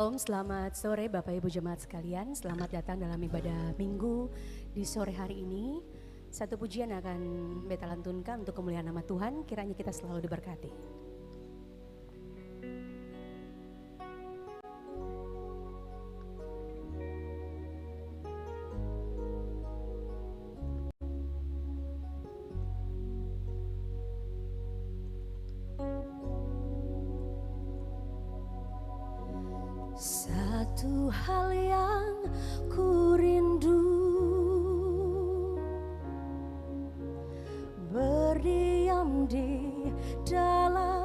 Shalom, selamat sore Bapak Ibu Jemaat sekalian. Selamat datang dalam ibadah minggu di sore hari ini. Satu pujian akan beta lantunkan untuk kemuliaan nama Tuhan. Kiranya kita selalu diberkati. Satu hal yang ku rindu, berdiam di dalam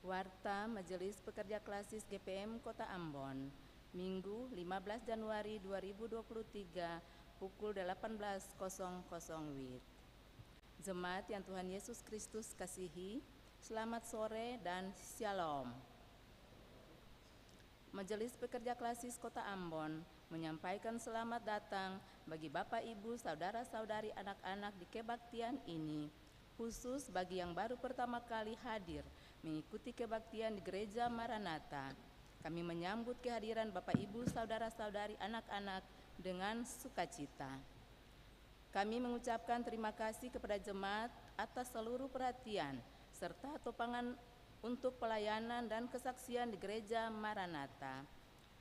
Warta Majelis Pekerja Klasis GPM Kota Ambon, Minggu 15 Januari 2023 pukul 18.00 WIB. Jemaat yang Tuhan Yesus Kristus kasihi, selamat sore dan shalom. Majelis Pekerja Klasis Kota Ambon menyampaikan selamat datang bagi Bapak Ibu, Saudara-saudari, anak-anak di kebaktian ini, khusus bagi yang baru pertama kali hadir mengikuti kebaktian di Gereja Maranatha. Kami menyambut kehadiran Bapak Ibu, Saudara-saudari, anak-anak dengan sukacita. Kami mengucapkan terima kasih kepada jemaat atas seluruh perhatian serta topangan untuk pelayanan dan kesaksian di Gereja Maranatha.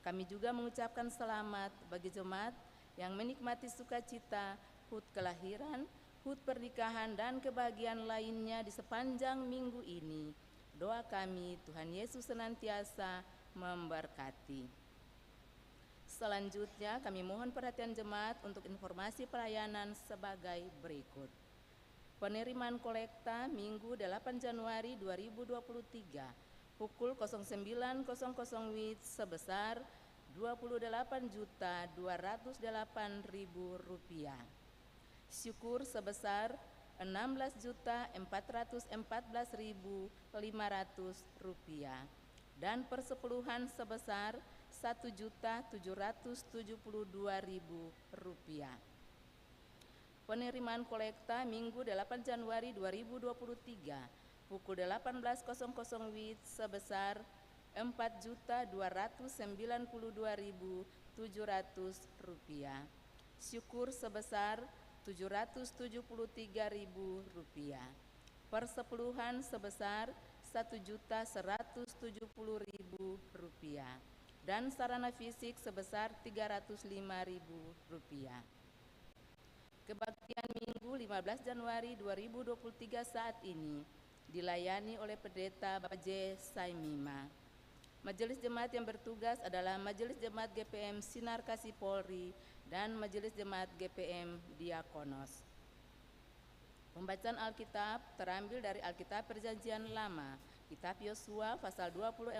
Kami juga mengucapkan selamat bagi jemaat yang menikmati sukacita, HUT kelahiran, HUT pernikahan, dan kebahagiaan lainnya di sepanjang minggu ini. Doa kami, Tuhan Yesus senantiasa memberkati. Selanjutnya kami mohon perhatian jemaat untuk informasi pelayanan sebagai berikut. Penerimaan kolekta Minggu 8 Januari 2023 pukul 09.00 WIB sebesar Rp28.208.000. Syukur sebesar Rp16.414.500 dan persepuluhan sebesar Rp1.772.000. Penerimaan kolekta Minggu 8 Januari 2023 pukul 18.00 WIB sebesar Rp4.292.700. Syukur sebesar Rp773.000. Persepuluhan sebesar Rp1.170.000 dan sarana fisik sebesar Rp305.000. Kebaktian Minggu 15 Januari 2023 saat ini dilayani oleh Pendeta Bapak J. Saimima. Majelis Jemaat yang bertugas adalah Majelis Jemaat GPM Sinar Kasih Polri dan Majelis Jemaat GPM Diakonos. Pembacaan Alkitab terambil dari Alkitab Perjanjian Lama, Kitab Yosua pasal 24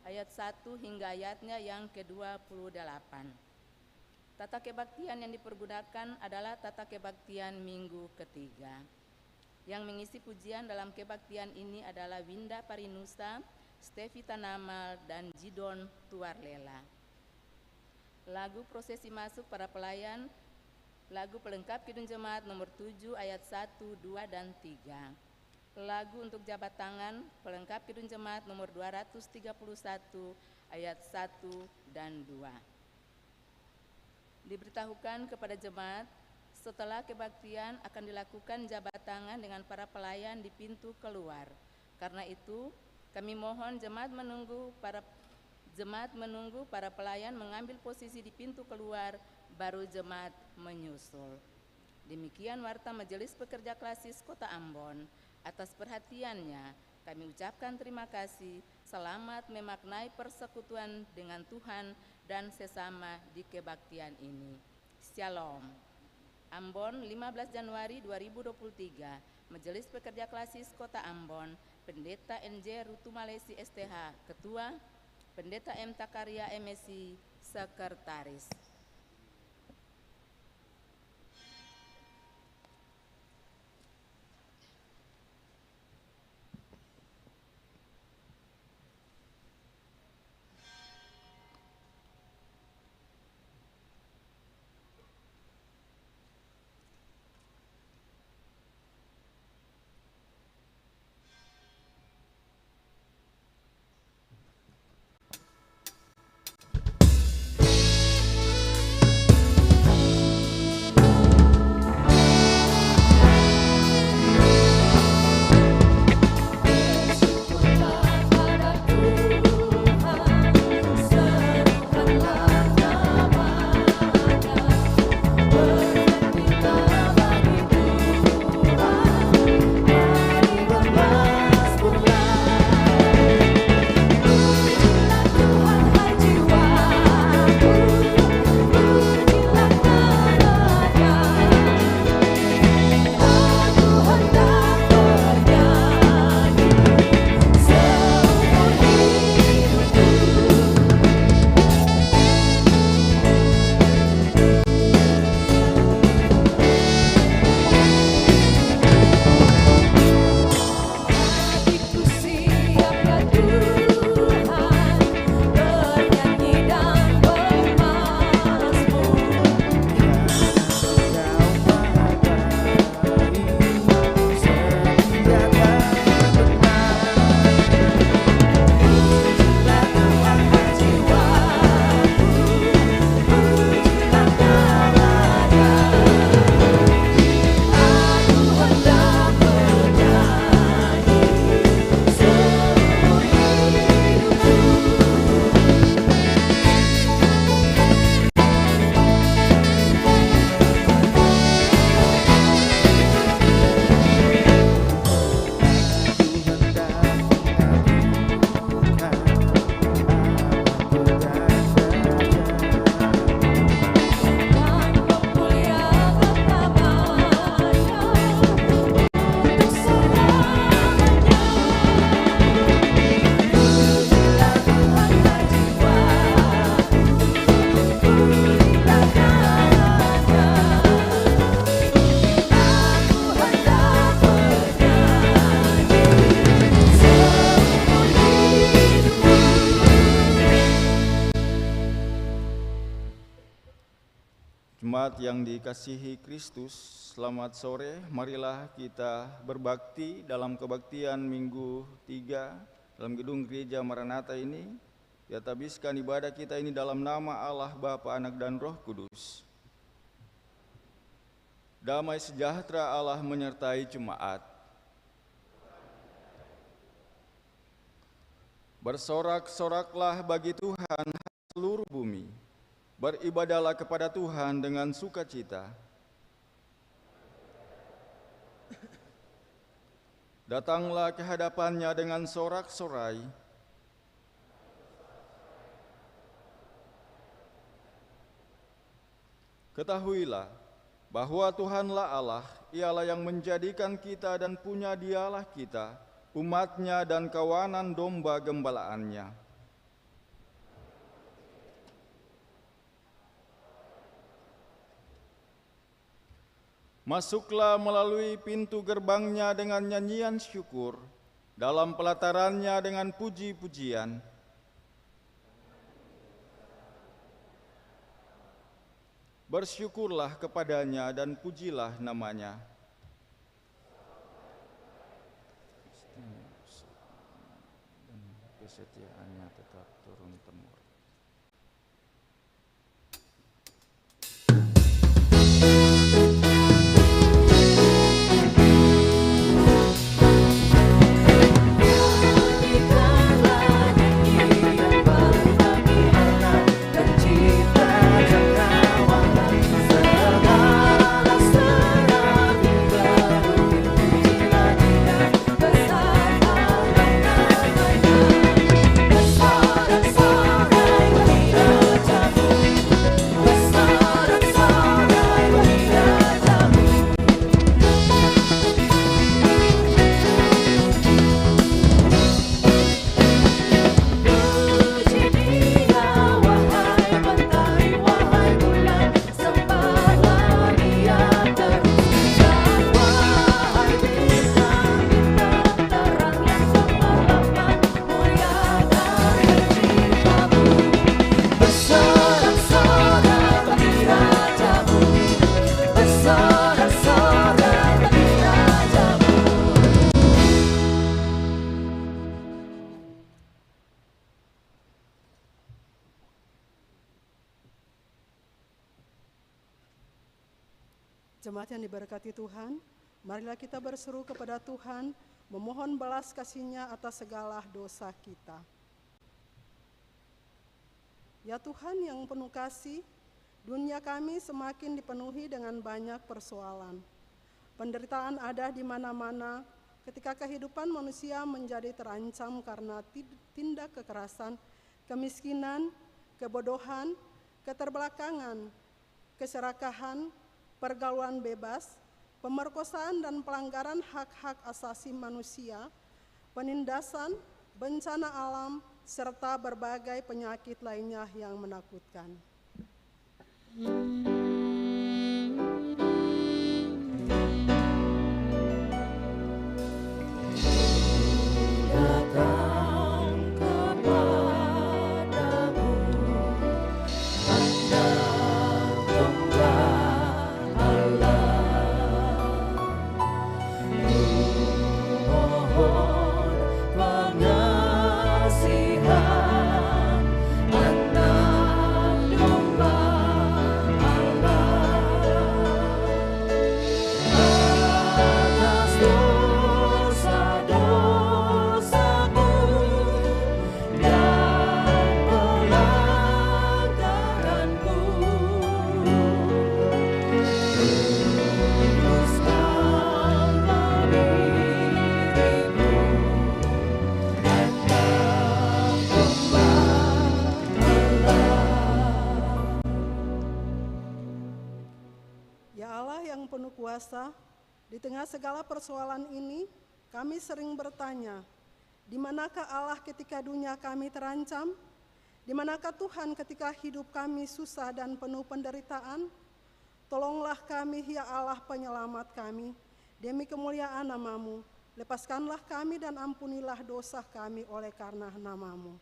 ayat 1 hingga ayatnya yang ke-28. Tata kebaktian yang dipergunakan adalah tata kebaktian minggu ketiga. Yang mengisi pujian dalam kebaktian ini adalah Winda Parinusa, Stevi Tanamal, dan Jidon Tuarlela. Lagu prosesi masuk para pelayan, lagu pelengkap Kidung Jemaat nomor 7 ayat 1, 2, dan 3. Lagu untuk jabat tangan, pelengkap Kidung Jemaat nomor 231 ayat 1 dan 2. Diberitahukan kepada jemaat, setelah kebaktian akan dilakukan jabat tangan dengan para pelayan di pintu keluar. Karena itu, kami mohon jemaat menunggu para pelayan mengambil posisi di pintu keluar, baru jemaat menyusul. Demikian warta Majelis Pekerja Klasis Kota Ambon. Atas perhatiannya, kami ucapkan terima kasih. Selamat memaknai persekutuan dengan Tuhan dan sesama di kebaktian ini. Shalom. Ambon 15 Januari 2023, Majelis Pekerja Klasis Kota Ambon, Pendeta NJ Rutumalesi STH, Ketua, Pendeta M. Takaria MSI, Sekretaris. Jemaat yang dikasihi Kristus, selamat sore. Marilah kita berbakti dalam kebaktian Minggu 3 dalam gedung Gereja Maranatha ini. Kita habiskan ibadah kita ini dalam nama Allah, Bapa, Anak, dan Roh Kudus. Damai sejahtera Allah menyertai jemaat. Bersorak-soraklah bagi Tuhan seluruh bumi. Beribadahlah kepada Tuhan dengan sukacita. Datanglah ke hadapannya dengan sorak-sorai. Ketahuilah bahwa Tuhanlah Allah, Ialah yang menjadikan kita dan punya Dialah kita, umatnya dan kawanan domba gembalaannya. Masuklah melalui pintu gerbangnya dengan nyanyian syukur, dalam pelatarannya dengan puji-pujian. Bersyukurlah kepadanya dan pujilah namanya. Dan kesetiaannya tetap turun-temurun. Jemaat yang diberkati Tuhan, marilah kita berseru kepada Tuhan, memohon balas kasih-Nya atas segala dosa kita. Ya Tuhan yang penuh kasih, dunia kami semakin dipenuhi dengan banyak persoalan. Penderitaan ada di mana-mana ketika kehidupan manusia menjadi terancam karena tindak kekerasan, kemiskinan, kebodohan, keterbelakangan, keserakahan, pergaulan bebas, pemerkosaan dan pelanggaran hak-hak asasi manusia, penindasan, bencana alam, serta berbagai penyakit lainnya yang menakutkan. Di tengah segala persoalan ini, kami sering bertanya, di manakah Allah ketika dunia kami terancam? Di manakah Tuhan ketika hidup kami susah dan penuh penderitaan? Tolonglah kami, ya Allah penyelamat kami, demi kemuliaan nama-Mu. Lepaskanlah kami dan ampunilah dosa kami oleh karena nama-Mu.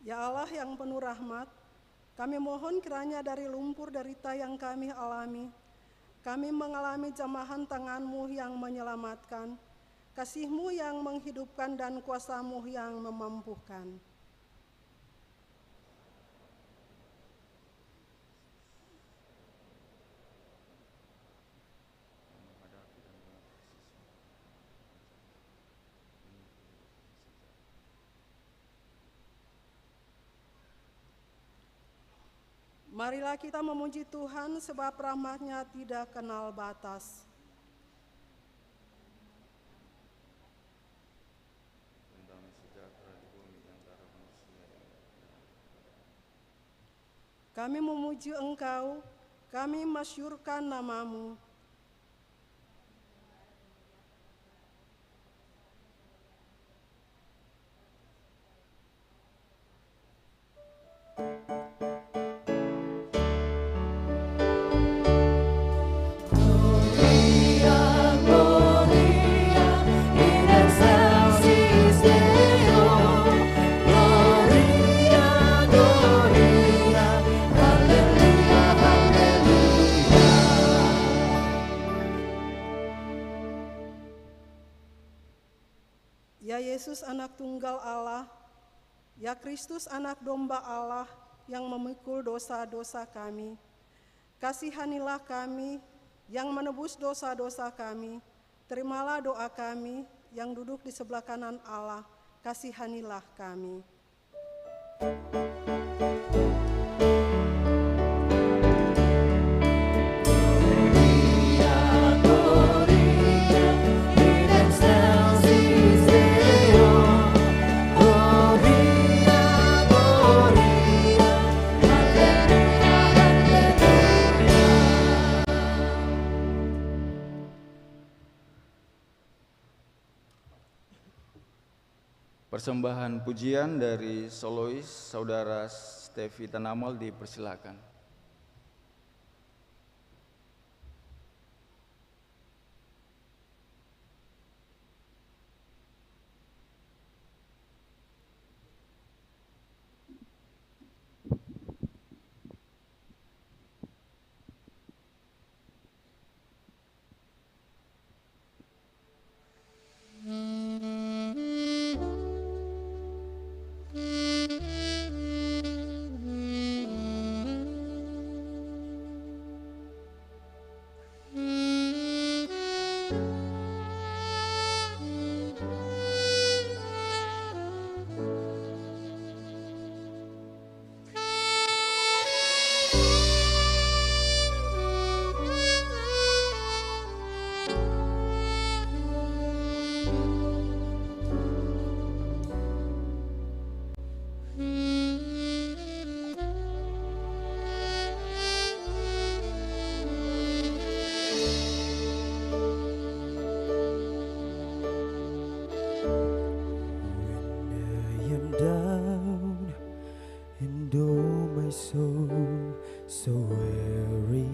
Ya Allah yang penuh rahmat, kami mohon kiranya dari lumpur derita yang kami alami, kami mengalami jamahan tangan-Mu yang menyelamatkan, kasih-Mu yang menghidupkan dan kuasa-Mu yang memampukan. Marilah kita memuji Tuhan sebab rahmat-Nya tidak kenal batas. Kami memuji Engkau, kami masyurkan nama-Mu. Ya Yesus anak tunggal Allah, ya Kristus anak domba Allah yang memikul dosa-dosa kami, kasihanilah kami yang menebus dosa-dosa kami, terimalah doa kami yang duduk di sebelah kanan Allah, kasihanilah kami. Persembahan pujian dari solois Saudara Stevi Tanamal dipersilakan. So weary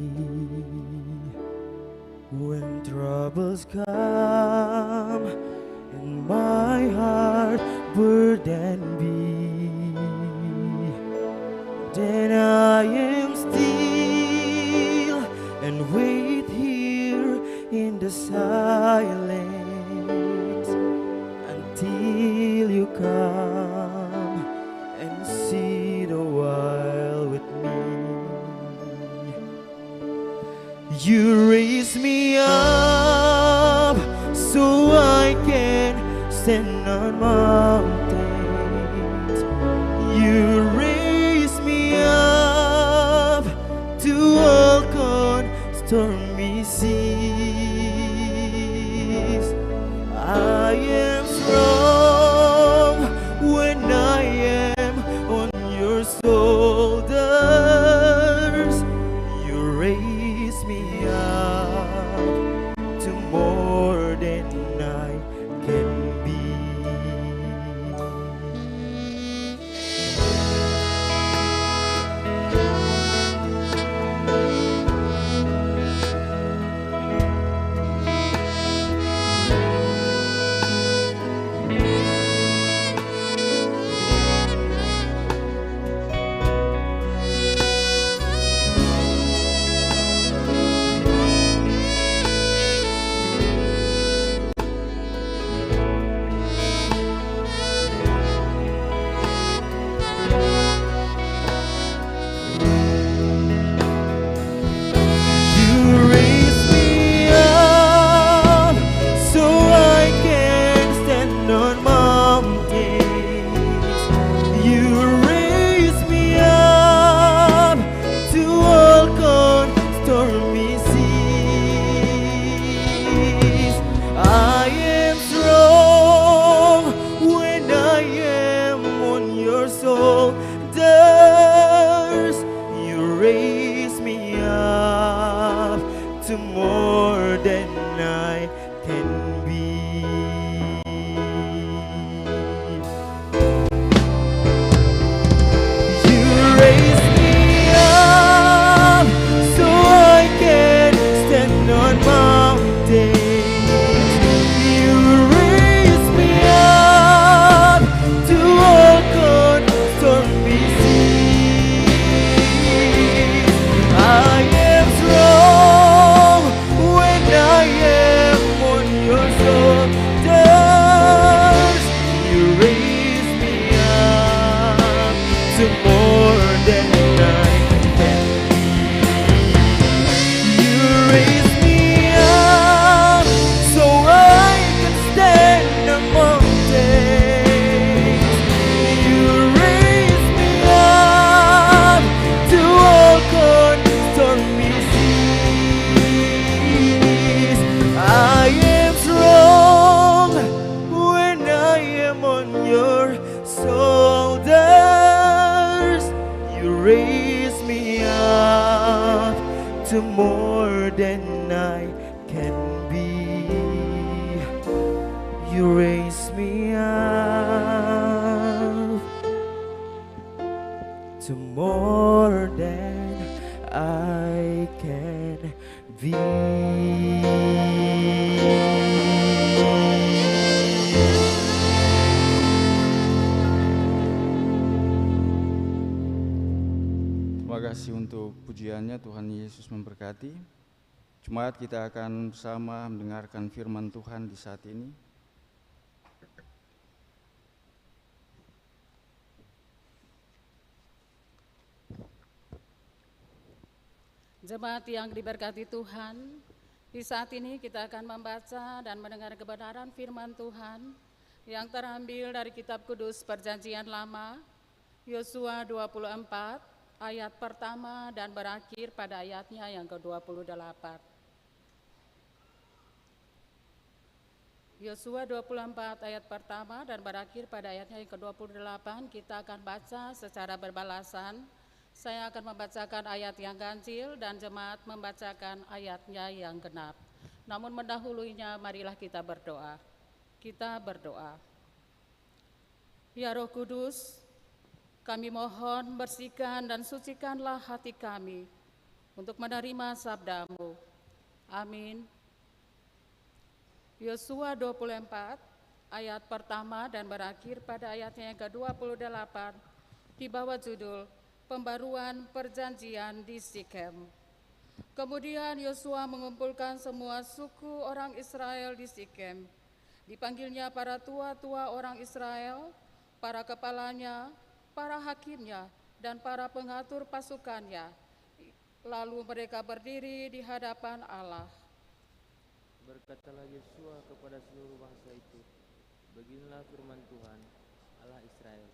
when troubles come and my heart burdened be, then I am still and wait here in the silence until you come and sit a while with me. You raise me up so I can stand on mountains. You raise me up to walk on stormy seas. I am strong when I am on your shoulders. You raise me up to more than I can be. to more than I can be. You raise me up to more than I can be. Terima kasih untuk pujiannya. Tuhan Yesus memberkati. Jemaat, kita akan bersama mendengarkan firman Tuhan di saat ini. Jemaat yang diberkati Tuhan, di saat ini kita akan membaca dan mendengar kebenaran firman Tuhan yang terambil dari kitab kudus Perjanjian Lama, Yosua 24, ayat pertama dan berakhir pada ayatnya yang ke-28. Yosua 24 ayat pertama dan berakhir pada ayatnya yang ke-28, kita akan baca secara berbalasan. Saya akan membacakan ayat yang ganjil dan jemaat membacakan ayatnya yang genap. Namun mendahulunya marilah kita berdoa. Kita berdoa. Ya Roh Kudus, kami mohon bersihkan dan sucikanlah hati kami untuk menerima sabda-Mu. Amin. Yosua 24 ayat pertama dan berakhir pada ayatnya yang ke-28 di bawah judul Pembaruan Perjanjian di Sikem. Kemudian Yosua mengumpulkan semua suku orang Israel di Sikem. Dipanggilnya para tua-tua orang Israel, para kepalanya, para hakimnya, dan para pengatur pasukannya. Lalu mereka berdiri di hadapan Allah. Berkatalah Yosua kepada seluruh bangsa itu, beginilah firman Tuhan, Allah Israel.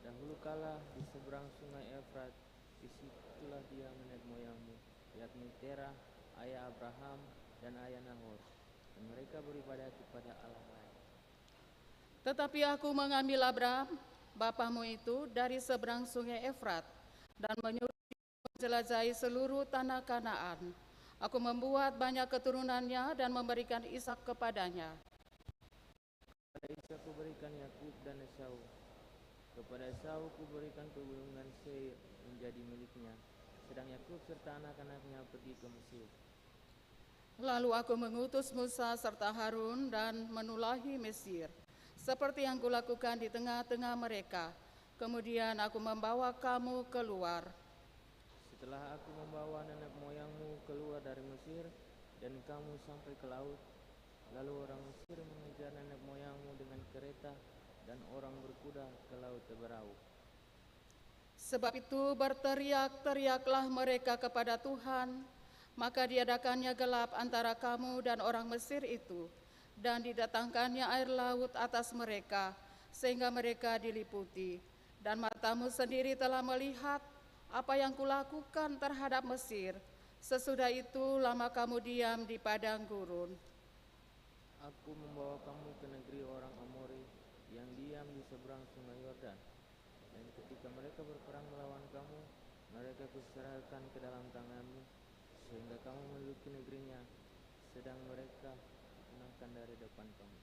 Dahulu kala di seberang sungai Efrat, disitulah dia nenek moyangmu, yakni Terah, ayah Abraham, dan ayah Nahor, dan mereka beribadah kepada Allah lain. Tetapi aku mengambil Abraham, bapamu itu, dari seberang sungai Efrat, dan menyuruh dia menjelajahi seluruh tanah Kanaan. Aku membuat banyak keturunannya dan memberikan Ishak kepadanya. Kepada Ishak kuberikan Yakub dan Esau. Kepada Esau kuberikan pegunungan Seir menjadi miliknya, sedang Yakub serta anak-anaknya pergi ke Mesir. Lalu aku mengutus Musa serta Harun dan menulahi Mesir, seperti yang kulakukan di tengah-tengah mereka. Kemudian aku membawa kamu keluar. Setelah aku membawa nenek moyangmu keluar dari Mesir, dan kamu sampai ke laut, lalu orang Mesir mengejar nenek moyangmu dengan kereta, dan orang berkuda ke laut Teberau. Sebab itu berteriak-teriaklah mereka kepada Tuhan, maka diadakannya gelap antara kamu dan orang Mesir itu, dan didatangkannya air laut atas mereka, sehingga mereka diliputi. Dan matamu sendiri telah melihat apa yang kulakukan terhadap Mesir. Sesudah itu lama kamu diam di padang gurun. Aku membawa kamu ke negeri orang Amori yang diam di seberang sungai Yordan. Dan ketika mereka berperang melawan kamu, mereka kuserahkan ke dalam tanganmu, sehingga kamu menduduki negerinya, sedang mereka menangkan dari depan kamu.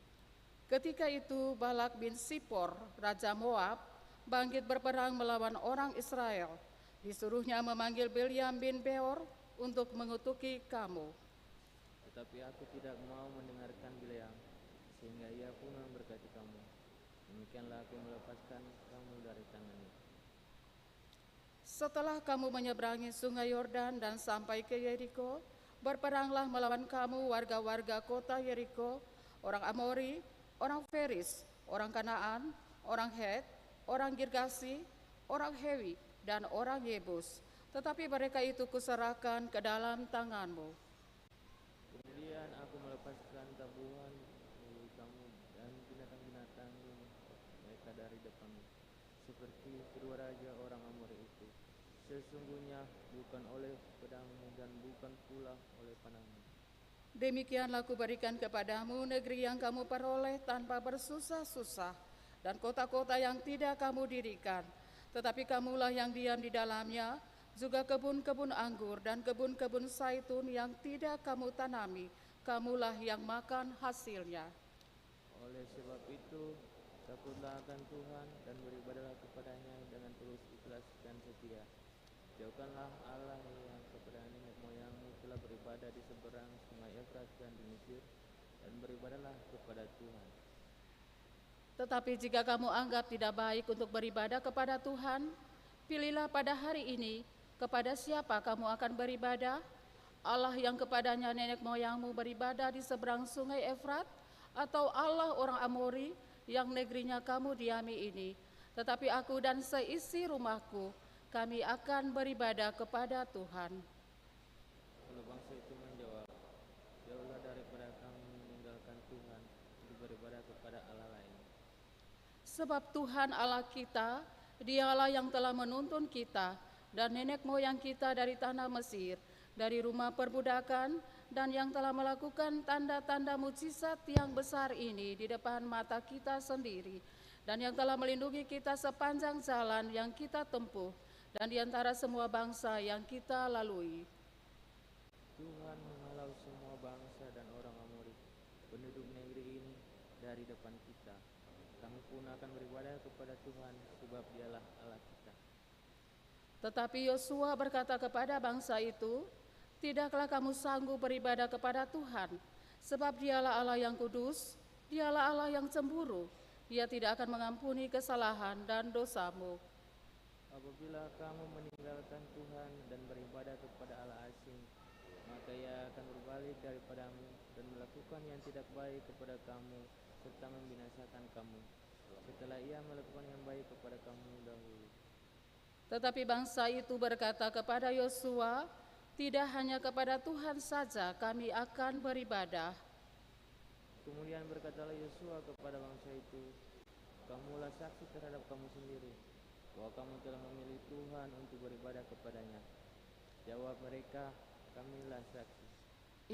Ketika itu Balak bin Sipor, Raja Moab, bangkit berperang melawan orang Israel. Disuruhnya memanggil Bileam bin Beor untuk mengutuki kamu. Tetapi aku tidak mau mendengarkan Bileam, sehingga ia pun memberkati kamu. Demikianlah aku melepaskan kamu dari tangannya. Setelah kamu menyeberangi sungai Yordan dan sampai ke Yeriko, berperanglah melawan kamu warga-warga kota Yeriko, orang Amori, orang Feris, orang Kanaan, orang Het, orang Girgasi, orang Hewi, dan orang Yebus. Tetapi mereka itu kuserahkan ke dalam tanganmu. Kemudian aku melepaskan tabuhan milik kamu dan binatang-binatang mereka dari depanmu, seperti kedua raja orang Amori itu. Sesungguhnya bukan oleh pedangmu dan bukan pula oleh panahmu. Demikianlah kuberikan kepadamu negeri yang kamu peroleh tanpa bersusah-susah, dan kota-kota yang tidak kamu dirikan. Tetapi kamulah yang diam di dalamnya, juga kebun-kebun anggur dan kebun-kebun zaitun yang tidak kamu tanami, kamulah yang makan hasilnya. Oleh sebab itu, takutlah akan Tuhan dan beribadahlah kepadanya dengan tulus ikhlas dan setia. Jauhkanlah Allah yang kepada nenek moyangmu telah beribadah di seberang sungai Efrat dan di Mesir, dan beribadahlah kepada Tuhan. Tetapi jika kamu anggap tidak baik untuk beribadah kepada Tuhan, pilihlah pada hari ini kepada siapa kamu akan beribadah, Allah yang kepadanya nenek moyangmu beribadah di seberang sungai Efrat, atau Allah orang Amori yang negerinya kamu diami ini. Tetapi aku dan seisi rumahku, kami akan beribadah kepada Tuhan. Lalu bangsa itu menjawab, jauhlah daripada kami meninggalkan Tuhan untuk beribadah kepada Allah lain. Sebab Tuhan Allah kita, Dialah yang telah menuntun kita dan nenek moyang kita dari tanah Mesir, dari rumah perbudakan, dan yang telah melakukan tanda-tanda mukjizat yang besar ini di depan mata kita sendiri, dan yang telah melindungi kita sepanjang jalan yang kita tempuh, dan di antara semua bangsa yang kita lalui. Tuhan menghalau semua bangsa dan orang Amori, penduduk negeri ini, dari depan kita. Kami pun akan beribadah kepada Tuhan, sebab Dialah Allah kita. Tetapi Yosua berkata kepada bangsa itu, tidaklah kamu sanggup beribadah kepada Tuhan, sebab Dialah Allah yang kudus, Dialah Allah yang cemburu. Dia tidak akan mengampuni kesalahan dan dosamu. Apabila kamu meninggalkan Tuhan dan beribadah kepada Allah asing, maka Ia akan berbalik daripadamu dan melakukan yang tidak baik kepada kamu, serta membinasakan kamu, setelah Ia melakukan yang baik kepada kamu dahulu. Tetapi bangsa itu berkata kepada Yosua, tidak hanya kepada Tuhan saja kami akan beribadah. Kemudian berkatalah Yosua kepada bangsa itu, kamulah saksi terhadap kamu sendiri, bahwa kamu telah memilih Tuhan untuk beribadah kepadanya. Jawab mereka, kamilah saksi.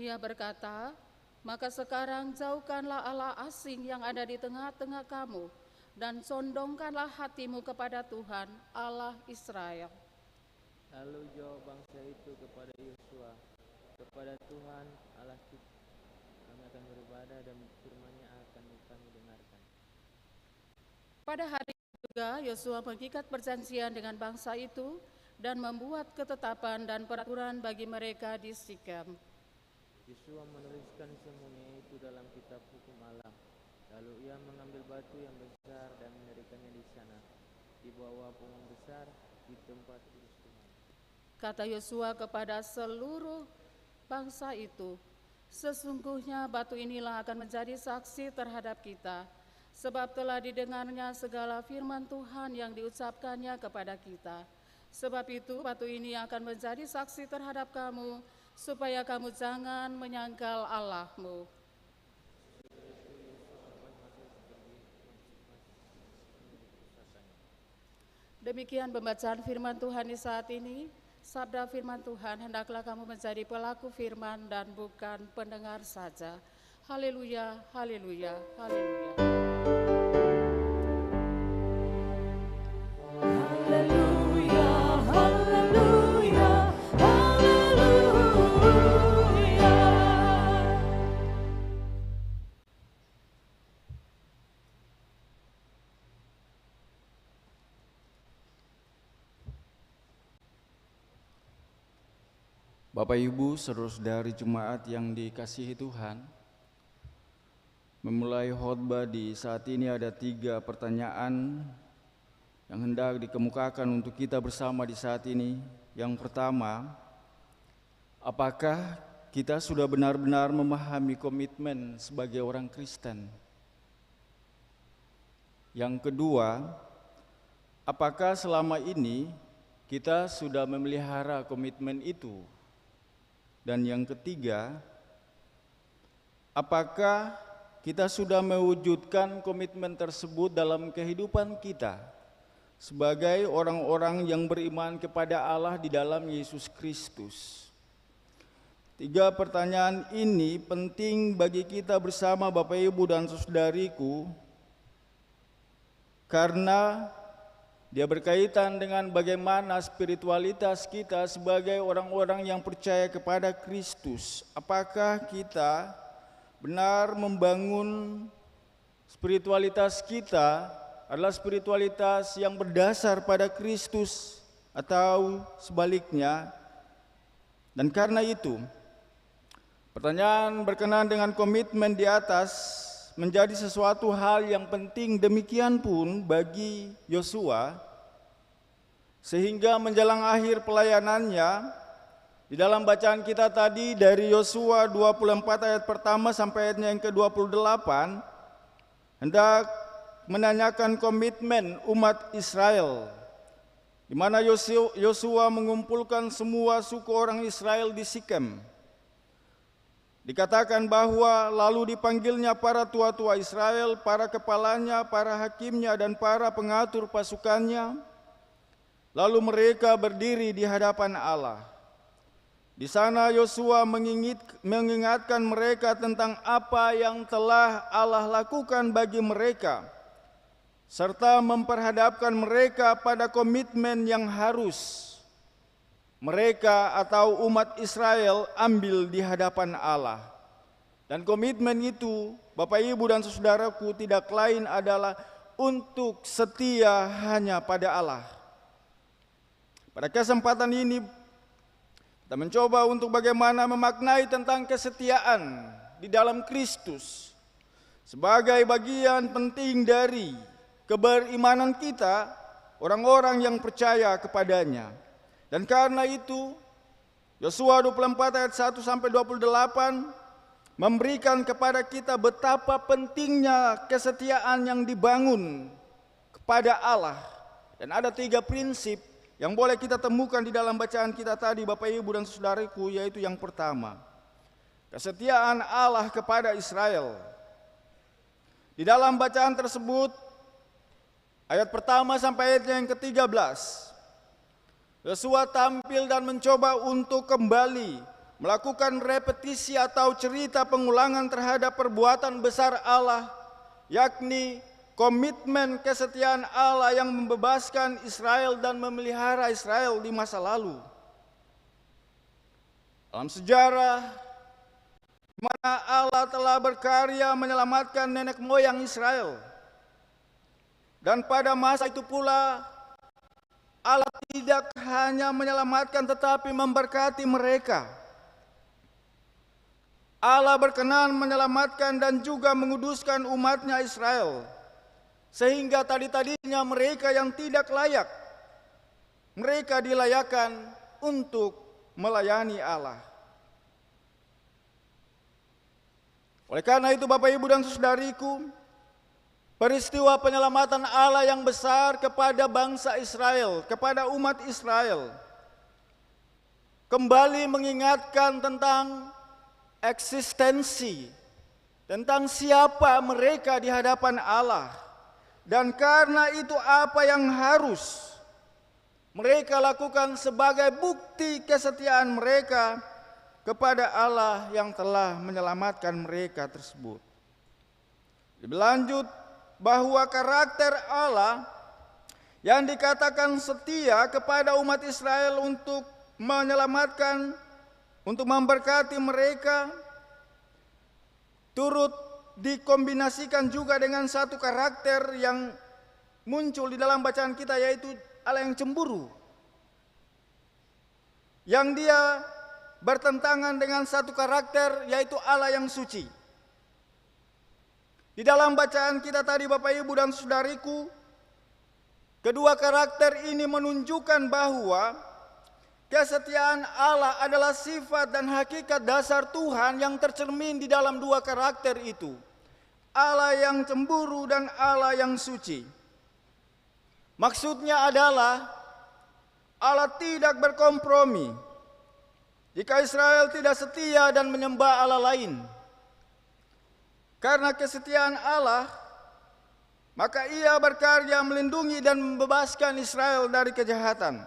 Ia berkata, maka sekarang jauhkanlah Allah asing yang ada di tengah-tengah kamu, dan condongkanlah hatimu kepada Tuhan, Allah Israel. Lalu jawab bangsa itu kepada Yosua, kepada Tuhan Allah kita kami akan beribadah dan firman-Nya akan kami dengarkan. Pada hari itu juga Yosua mengikat perjanjian dengan bangsa itu dan membuat ketetapan dan peraturan bagi mereka di Sikem. Yosua menuliskan semuanya itu dalam kitab hukum Allah. Lalu ia mengambil batu yang besar dan mendirikannya di sana, di bawah pohon besar di tempat kudus Tuhan. Kata Yosua kepada seluruh bangsa itu, sesungguhnya batu inilah akan menjadi saksi terhadap kita, sebab telah didengarnya segala firman Tuhan yang diucapkannya kepada kita. Sebab itu batu ini akan menjadi saksi terhadap kamu, supaya kamu jangan menyangkal Allahmu. Demikian pembacaan firman Tuhan di saat ini. Sabda firman Tuhan, hendaklah kamu menjadi pelaku firman dan bukan pendengar saja. Haleluya, haleluya, haleluya. Haleluya, haleluya, haleluya. Bapak Ibu, saudara-saudari jemaat yang dikasihi Tuhan, memulai khotbah di saat ini ada 3 pertanyaan yang hendak dikemukakan untuk kita bersama di saat ini. Yang pertama, apakah kita sudah benar-benar memahami komitmen sebagai orang Kristen? Yang kedua, apakah selama ini kita sudah memelihara komitmen itu? Dan yang ketiga, apakah kita sudah mewujudkan komitmen tersebut dalam kehidupan kita sebagai orang-orang yang beriman kepada Allah di dalam Yesus Kristus? 3 pertanyaan ini penting bagi kita bersama Bapak Ibu dan saudariku, karena Dia berkaitan dengan bagaimana spiritualitas kita sebagai orang-orang yang percaya kepada Kristus. Apakah kita benar membangun spiritualitas kita adalah spiritualitas yang berdasar pada Kristus atau sebaliknya? Dan karena itu, pertanyaan berkenaan dengan komitmen di atas menjadi sesuatu hal yang penting, demikian pun bagi Yosua, sehingga menjelang akhir pelayanannya, di dalam bacaan kita tadi dari Yosua 24 ayat pertama sampai ayatnya yang ke-28, hendak menanyakan komitmen umat Israel, di mana Yosua mengumpulkan semua suku orang Israel di Sikem. Dikatakan bahwa lalu dipanggilnya para tua-tua Israel, para kepalanya, para hakimnya, dan para pengatur pasukannya. Lalu mereka berdiri di hadapan Allah. Di sana Yosua mengingatkan mereka tentang apa yang telah Allah lakukan bagi mereka, serta memperhadapkan mereka pada komitmen yang harus mereka atau umat Israel ambil di hadapan Allah. Dan komitmen itu, Bapak Ibu dan saudaraku, tidak lain adalah untuk setia hanya pada Allah. Pada kesempatan ini kita mencoba untuk bagaimana memaknai tentang kesetiaan di dalam Kristus sebagai bagian penting dari keberimanan kita, orang-orang yang percaya kepadanya. Dan karena itu, Yosua 24 ayat 1 sampai 28 memberikan kepada kita betapa pentingnya kesetiaan yang dibangun kepada Allah. Dan ada 3 prinsip yang boleh kita temukan di dalam bacaan kita tadi, Bapak Ibu dan saudaraku, yaitu yang pertama, kesetiaan Allah kepada Israel. Di dalam bacaan tersebut, ayat pertama sampai ayatnya yang ke-13, Yosua tampil dan mencoba untuk kembali melakukan repetisi atau cerita pengulangan terhadap perbuatan besar Allah, yakni komitmen kesetiaan Allah yang membebaskan Israel dan memelihara Israel di masa lalu. Dalam sejarah, di mana Allah telah berkarya menyelamatkan nenek moyang Israel. Dan pada masa itu pula, Allah tidak hanya menyelamatkan tetapi memberkati mereka. Allah berkenan menyelamatkan dan juga menguduskan umatnya Israel, sehingga tadi-tadinya mereka yang tidak layak, mereka dilayakkan untuk melayani Allah. Oleh karena itu, Bapak Ibu dan saudariku, peristiwa penyelamatan Allah yang besar kepada bangsa Israel, kepada umat Israel, kembali mengingatkan tentang eksistensi, tentang siapa mereka di hadapan Allah. Dan karena itu apa yang harus mereka lakukan sebagai bukti kesetiaan mereka kepada Allah yang telah menyelamatkan mereka tersebut. Lebih lanjut, bahwa karakter Allah yang dikatakan setia kepada umat Israel untuk menyelamatkan, untuk memberkati mereka, turut dikombinasikan juga dengan satu karakter yang muncul di dalam bacaan kita, yaitu Allah yang cemburu, yang dia bertentangan dengan satu karakter, yaitu Allah yang suci. Di dalam bacaan kita tadi, Bapak Ibu dan saudariku, kedua karakter ini menunjukkan bahwa kesetiaan Allah adalah sifat dan hakikat dasar Tuhan yang tercermin di dalam dua karakter itu, Allah yang cemburu dan Allah yang suci. Maksudnya adalah Allah tidak berkompromi. Jika Israel tidak setia dan menyembah Allah lain, karena kesetiaan Allah, maka Ia berkarya melindungi dan membebaskan Israel dari kejahatan.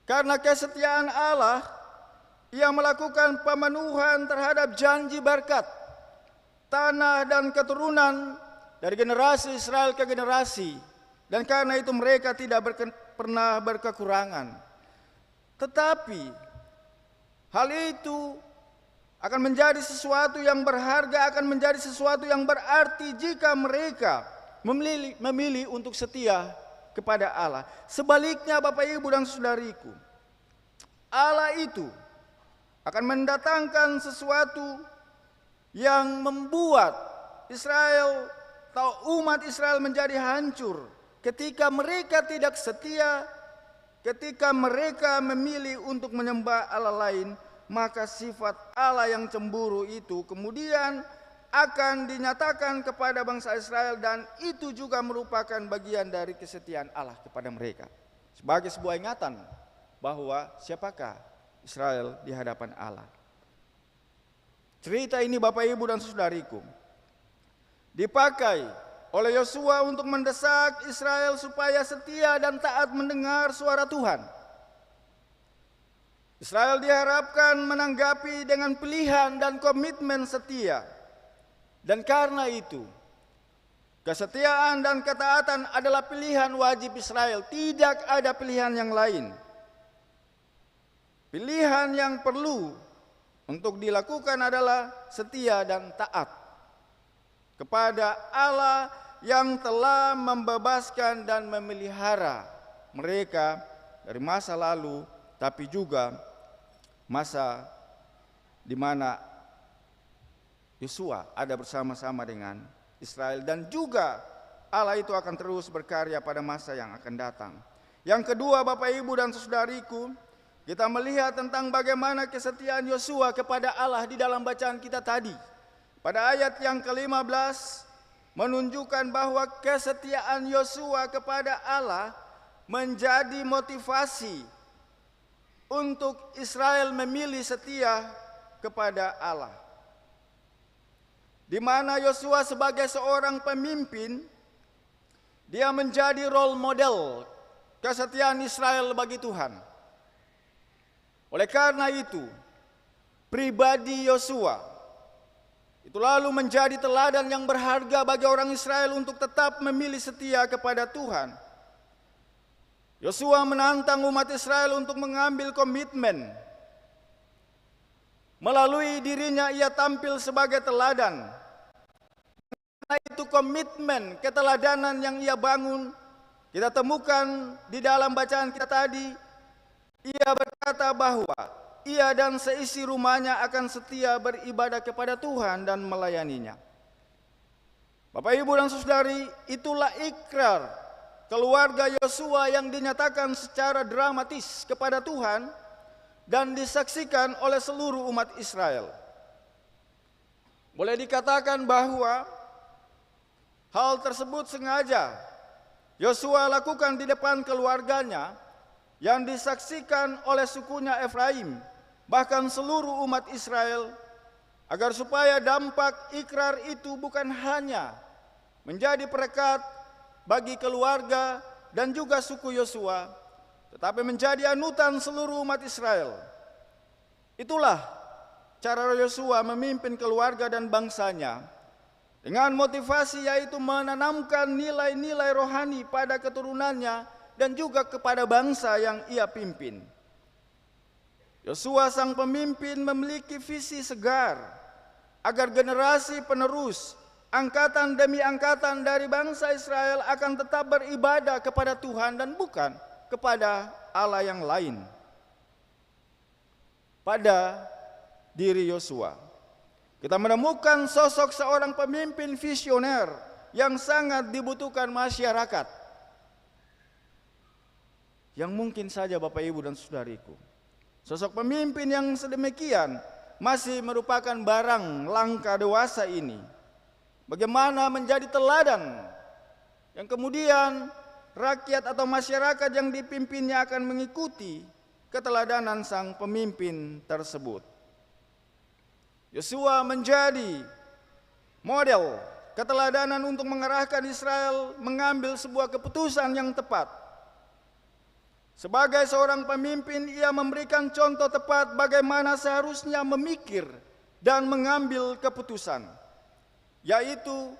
Karena kesetiaan Allah, Ia melakukan pemenuhan terhadap janji berkat, tanah dan keturunan dari generasi Israel ke generasi, dan karena itu mereka tidak pernah berkekurangan. Tetapi hal itu akan menjadi sesuatu yang berharga, akan menjadi sesuatu yang berarti jika mereka memilih untuk setia kepada Allah. Sebaliknya Bapak Ibu dan Saudariku, Allah itu akan mendatangkan sesuatu yang membuat Israel atau umat Israel menjadi hancur ketika mereka tidak setia, ketika mereka memilih untuk menyembah Allah lain. Maka sifat Allah yang cemburu itu kemudian akan dinyatakan kepada bangsa Israel, dan itu juga merupakan bagian dari kesetiaan Allah kepada mereka. Sebagai sebuah ingatan bahwa siapakah Israel di hadapan Allah. Cerita ini Bapak Ibu dan Saudariku dipakai oleh Yosua untuk mendesak Israel supaya setia dan taat mendengar suara Tuhan. Israel diharapkan menanggapi dengan pilihan dan komitmen setia. Dan karena itu, kesetiaan dan ketaatan adalah pilihan wajib Israel. Tidak ada pilihan yang lain. Pilihan yang perlu untuk dilakukan adalah setia dan taat kepada Allah yang telah membebaskan dan memelihara mereka dari masa lalu, tapi juga masa di mana Yosua ada bersama-sama dengan Israel, dan juga Allah itu akan terus berkarya pada masa yang akan datang. Yang kedua Bapak Ibu dan Saudariku, kita melihat tentang bagaimana kesetiaan Yosua kepada Allah di dalam bacaan kita tadi. Pada ayat yang ke-15 menunjukkan bahwa kesetiaan Yosua kepada Allah menjadi motivasi untuk Israel memilih setia kepada Allah. Di mana Yosua sebagai seorang pemimpin, dia menjadi role model kesetiaan Israel bagi Tuhan. Oleh karena itu, pribadi Yosua itu lalu menjadi teladan yang berharga bagi orang Israel untuk tetap memilih setia kepada Tuhan. Yosua menantang umat Israel untuk mengambil komitmen. Melalui dirinya ia tampil sebagai teladan. Karena itu komitmen, keteladanan yang ia bangun, kita temukan di dalam bacaan kita tadi. Ia berkata bahwa ia dan seisi rumahnya akan setia beribadah kepada Tuhan dan melayaninya. Bapak Ibu dan Saudari, itulah ikrar keluarga Yosua yang dinyatakan secara dramatis kepada Tuhan dan disaksikan oleh seluruh umat Israel. Boleh dikatakan bahwa hal tersebut sengaja Yosua lakukan di depan keluarganya yang disaksikan oleh sukunya Efraim, bahkan seluruh umat Israel, agar supaya dampak ikrar itu bukan hanya menjadi perekat bagi keluarga dan juga suku Yosua, tetapi menjadi anutan seluruh umat Israel. Itulah cara Yosua memimpin keluarga dan bangsanya dengan motivasi, yaitu menanamkan nilai-nilai rohani pada keturunannya dan juga kepada bangsa yang ia pimpin. Yosua sang pemimpin memiliki visi segar agar generasi penerus, angkatan demi angkatan dari bangsa Israel akan tetap beribadah kepada Tuhan dan bukan kepada Allah yang lain. Pada diri Yosua, kita menemukan sosok seorang pemimpin visioner yang sangat dibutuhkan masyarakat. Yang mungkin saja Bapak Ibu dan Saudariku, sosok pemimpin yang sedemikian masih merupakan barang langka dewasa ini. Bagaimana menjadi teladan yang kemudian rakyat atau masyarakat yang dipimpinnya akan mengikuti keteladanan sang pemimpin tersebut. Yosua menjadi model keteladanan untuk mengarahkan Israel mengambil sebuah keputusan yang tepat. Sebagai seorang pemimpin, ia memberikan contoh tepat bagaimana seharusnya memikir dan mengambil keputusan, yaitu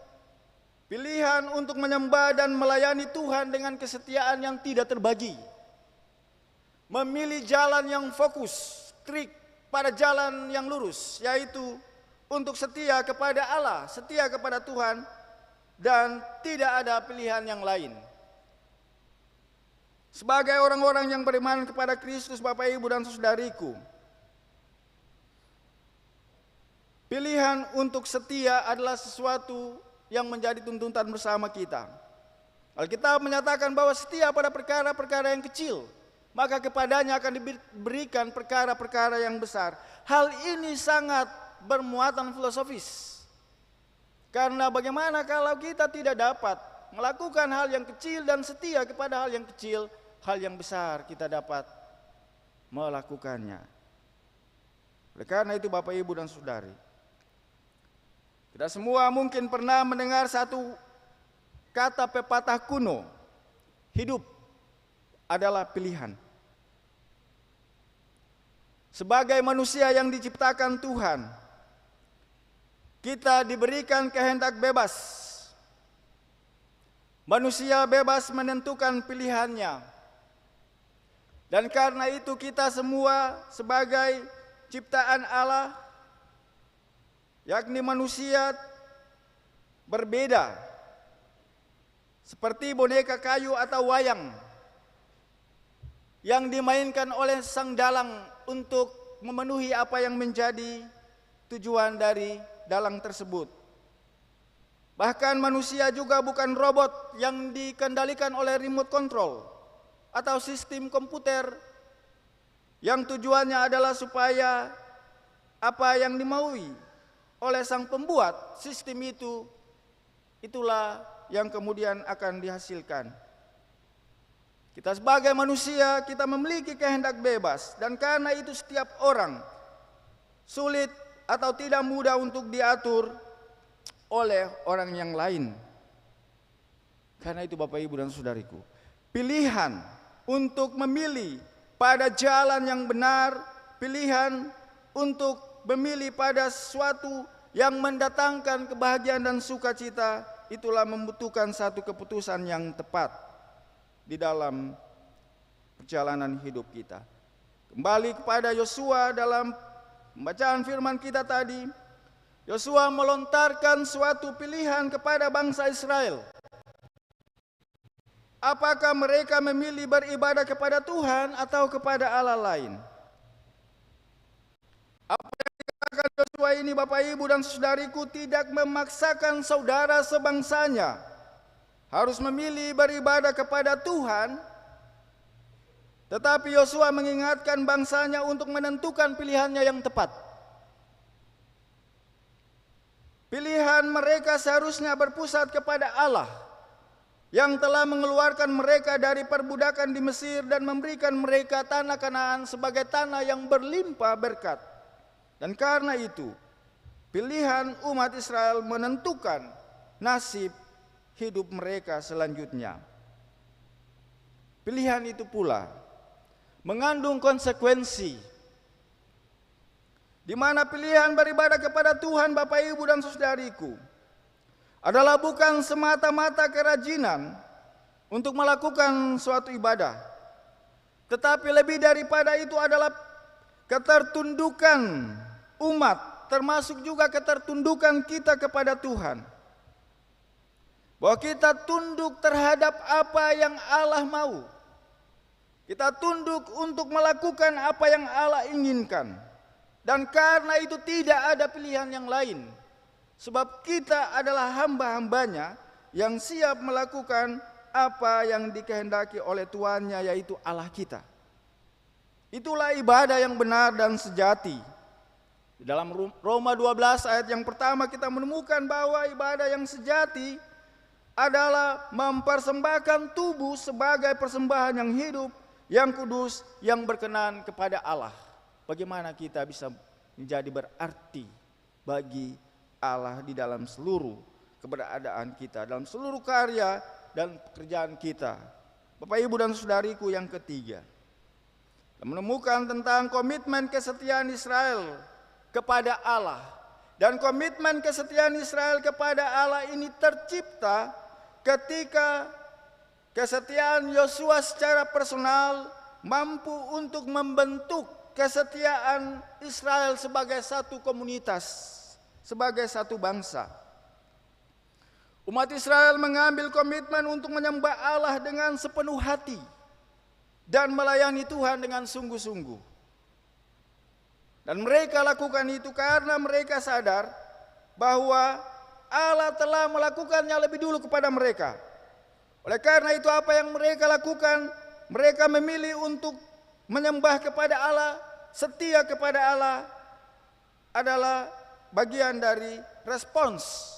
Pilihan untuk menyembah dan melayani Tuhan dengan kesetiaan yang tidak terbagi. Memilih jalan yang fokus, strict pada jalan yang lurus, yaitu untuk setia kepada Allah, setia kepada Tuhan, dan tidak ada pilihan yang lain. Sebagai orang-orang yang beriman kepada Kristus, Bapak, Ibu, dan saudariku, pilihan untuk setia adalah sesuatu yang menjadi tuntutan bersama kita. Alkitab menyatakan bahwa setia pada perkara-perkara yang kecil, maka kepadanya akan diberikan perkara-perkara yang besar. Hal ini sangat bermuatan filosofis. Karena bagaimana kalau kita tidak dapat melakukan hal yang kecil dan setia kepada hal yang kecil, hal yang besar kita dapat melakukannya. Oleh karena itu Bapak, Ibu, dan saudari, kita semua mungkin pernah mendengar satu kata pepatah kuno, hidup adalah pilihan. Sebagai manusia yang diciptakan Tuhan, kita diberikan kehendak bebas. Manusia bebas menentukan pilihannya. Dan karena itu kita semua sebagai ciptaan Allah, yakni manusia, berbeda. Seperti boneka kayu atau wayang yang dimainkan oleh sang dalang untuk memenuhi apa yang menjadi tujuan dari dalang tersebut. Bahkan manusia juga bukan robot yang dikendalikan oleh remote control atau sistem komputer yang tujuannya adalah supaya apa yang dimaui oleh sang pembuat sistem itu, itulah yang kemudian akan dihasilkan. Kita sebagai manusia, kita memiliki kehendak bebas, dan karena itu setiap orang sulit atau tidak mudah untuk diatur oleh orang yang lain. Karena itu Bapak, Ibu, dan saudariku, pilihan untuk memilih pada jalan yang benar, pilihan untuk memilih pada sesuatu yang mendatangkan kebahagiaan dan sukacita, itulah membutuhkan satu keputusan yang tepat di dalam perjalanan hidup kita. Kembali kepada Yosua dalam pembacaan firman kita tadi, Yosua melontarkan suatu pilihan kepada bangsa Israel. Apakah mereka memilih beribadah kepada Tuhan atau kepada Allah lain? Apa yang dikatakan Yosua ini, Bapak, Ibu, dan saudariku, tidak memaksakan saudara sebangsanya harus memilih beribadah kepada Tuhan, tetapi Yosua mengingatkan bangsanya untuk menentukan pilihannya yang tepat. Pilihan mereka seharusnya berpusat kepada Allah yang telah mengeluarkan mereka dari perbudakan di Mesir dan memberikan mereka tanah Kanaan sebagai tanah yang berlimpah berkat. Dan karena itu, pilihan umat Israel menentukan nasib hidup mereka selanjutnya. Pilihan itu pula mengandung konsekuensi, di mana pilihan beribadah kepada Tuhan, Bapak, Ibu, dan saudariku, adalah bukan semata-mata kerajinan untuk melakukan suatu ibadah, tetapi lebih daripada itu adalah ketertundukan umat, termasuk juga ketertundukan kita kepada Tuhan. Bahwa kita tunduk terhadap apa yang Allah mau. Kita tunduk untuk melakukan apa yang Allah inginkan. Dan karena itu tidak ada pilihan yang lain. Sebab kita adalah hamba-hambanya yang siap melakukan apa yang dikehendaki oleh Tuannya, yaitu Allah kita. Itulah ibadah yang benar dan sejati. Di dalam Roma 12 ayat yang pertama kita menemukan bahwa ibadah yang sejati adalah mempersembahkan tubuh sebagai persembahan yang hidup, yang kudus, yang berkenan kepada Allah. Bagaimana kita bisa menjadi berarti bagi Allah di dalam seluruh keberadaan kita, dalam seluruh karya dan pekerjaan kita. Bapak, Ibu, dan saudariku, yang ketiga, kita menemukan tentang komitmen kesetiaan Israel kepada Allah Dan komitmen kesetiaan Israel kepada Allah ini tercipta ketika kesetiaan Yosua secara personal mampu untuk membentuk kesetiaan Israel sebagai satu komunitas, sebagai satu bangsa. Umat Israel mengambil komitmen untuk menyembah Allah dengan sepenuh hati dan melayani Tuhan dengan sungguh-sungguh. Dan mereka lakukan itu karena mereka sadar bahwa Allah telah melakukannya lebih dulu kepada mereka. Oleh karena itu apa yang mereka lakukan, mereka memilih untuk menyembah kepada Allah, setia kepada Allah adalah bagian dari respons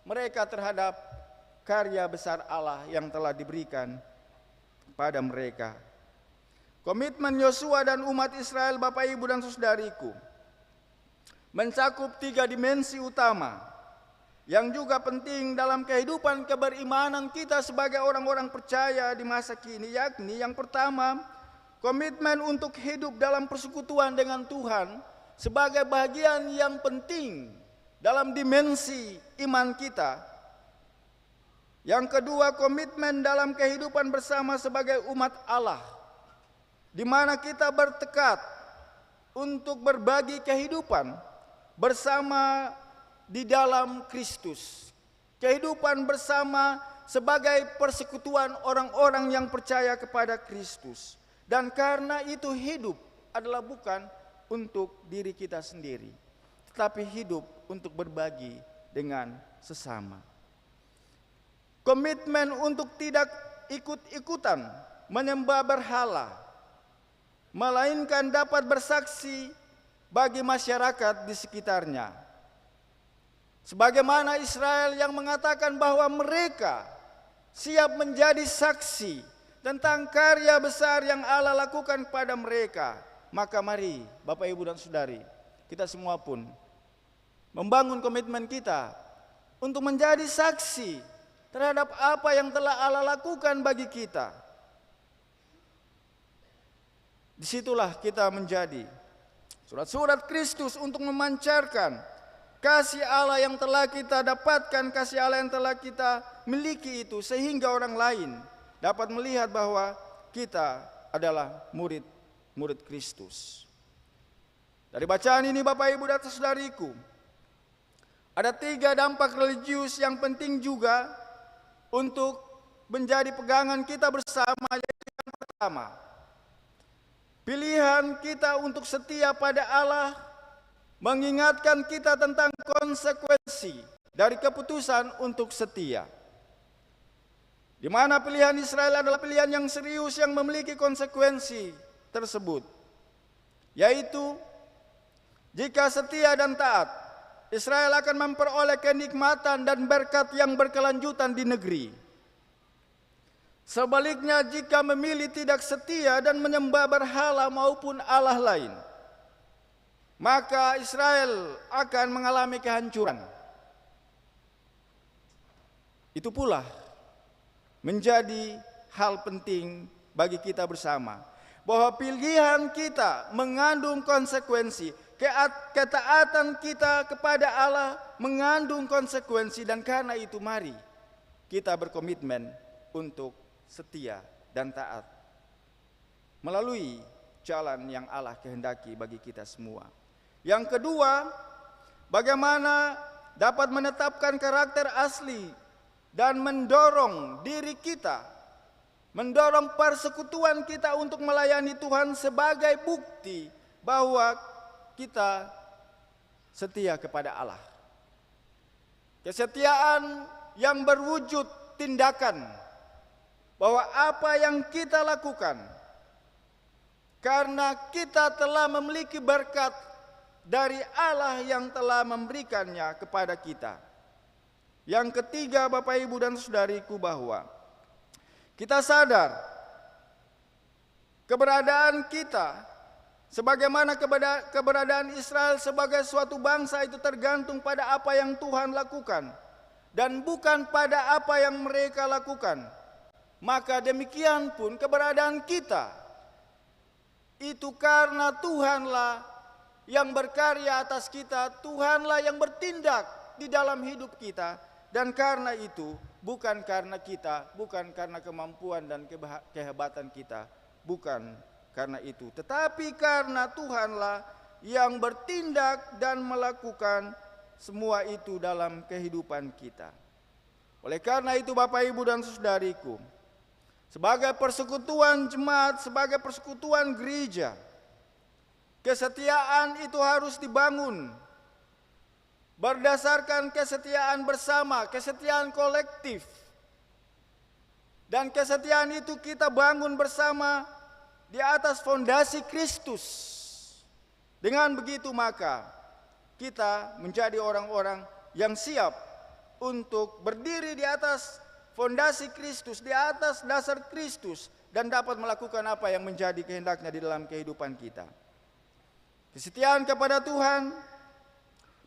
mereka terhadap karya besar Allah yang telah diberikan pada mereka. Komitmen Yosua dan umat Israel, Bapak, Ibu, dan saudariku, mencakup 3 dimensi utama yang juga penting dalam kehidupan keberimanan kita sebagai orang-orang percaya di masa kini, yakni yang pertama, komitmen untuk hidup dalam persekutuan dengan Tuhan sebagai bagian yang penting dalam dimensi iman kita. Yang kedua, komitmen dalam kehidupan bersama sebagai umat Allah, di mana kita bertekad untuk berbagi kehidupan bersama di dalam Kristus. Kehidupan bersama sebagai persekutuan orang-orang yang percaya kepada Kristus. Dan karena itu hidup adalah bukan untuk diri kita sendiri, tetapi hidup untuk berbagi dengan sesama. Komitmen untuk tidak ikut-ikutan menyembah berhala, melainkan dapat bersaksi bagi masyarakat di sekitarnya. Sebagaimana Israel yang mengatakan bahwa mereka siap menjadi saksi tentang karya besar yang Allah lakukan kepada mereka, maka mari Bapak, Ibu, dan Saudari, kita semua pun membangun komitmen kita untuk menjadi saksi terhadap apa yang telah Allah lakukan bagi kita. Disitulah kita menjadi surat-surat Kristus untuk memancarkan kasih Allah yang telah kita dapatkan, kasih Allah yang telah kita miliki itu, sehingga orang lain dapat melihat bahwa kita adalah murid Kristus. Dari bacaan ini, Bapak, Ibu, dan saudariku, ada 3 dampak religius yang penting juga untuk menjadi pegangan kita bersama, yaitu yang pertama, pilihan kita untuk setia pada Allah mengingatkan kita tentang konsekuensi dari keputusan untuk setia. Di mana pilihan Israel adalah pilihan yang serius yang memiliki konsekuensi tersebut, yaitu jika setia dan taat, Israel akan memperoleh kenikmatan dan berkat yang berkelanjutan di negeri. Sebaliknya, jika memilih tidak setia dan menyembah berhala maupun Allah lain, maka Israel akan mengalami kehancuran. Itu pula menjadi hal penting bagi kita bersama, bahwa pilihan kita mengandung konsekuensi, ketaatan kita kepada Allah mengandung konsekuensi, dan karena itu mari kita berkomitmen untuk setia dan taat melalui jalan yang Allah kehendaki bagi kita semua. Yang kedua, bagaimana dapat menetapkan karakter asli dan mendorong diri kita, mendorong persekutuan kita untuk melayani Tuhan sebagai bukti bahwa kita setia kepada Allah. Kesetiaan yang berwujud tindakan, bahwa apa yang kita lakukan karena kita telah memiliki berkat dari Allah yang telah memberikannya kepada kita. Yang ketiga, Bapak, Ibu, dan saudariku, bahwa kita sadar keberadaan kita sebagaimana keberadaan Israel sebagai suatu bangsa itu tergantung pada apa yang Tuhan lakukan dan bukan pada apa yang mereka lakukan. Maka demikian pun keberadaan kita itu karena Tuhanlah yang berkarya atas kita, Tuhanlah yang bertindak di dalam hidup kita. Dan karena itu, bukan karena kita, bukan karena kemampuan dan kehebatan kita, bukan karena itu, tetapi karena Tuhanlah yang bertindak dan melakukan semua itu dalam kehidupan kita. Oleh karena itu Bapak, Ibu, dan saudariku, sebagai persekutuan jemaat, sebagai persekutuan gereja, kesetiaan itu harus dibangun berdasarkan kesetiaan bersama, kesetiaan kolektif. Dan kesetiaan itu kita bangun bersama di atas fondasi Kristus. Dengan begitu maka kita menjadi orang-orang yang siap untuk berdiri di atas fondasi Kristus, di atas dasar Kristus, dan dapat melakukan apa yang menjadi kehendaknya di dalam kehidupan kita. Kesetiaan kepada Tuhan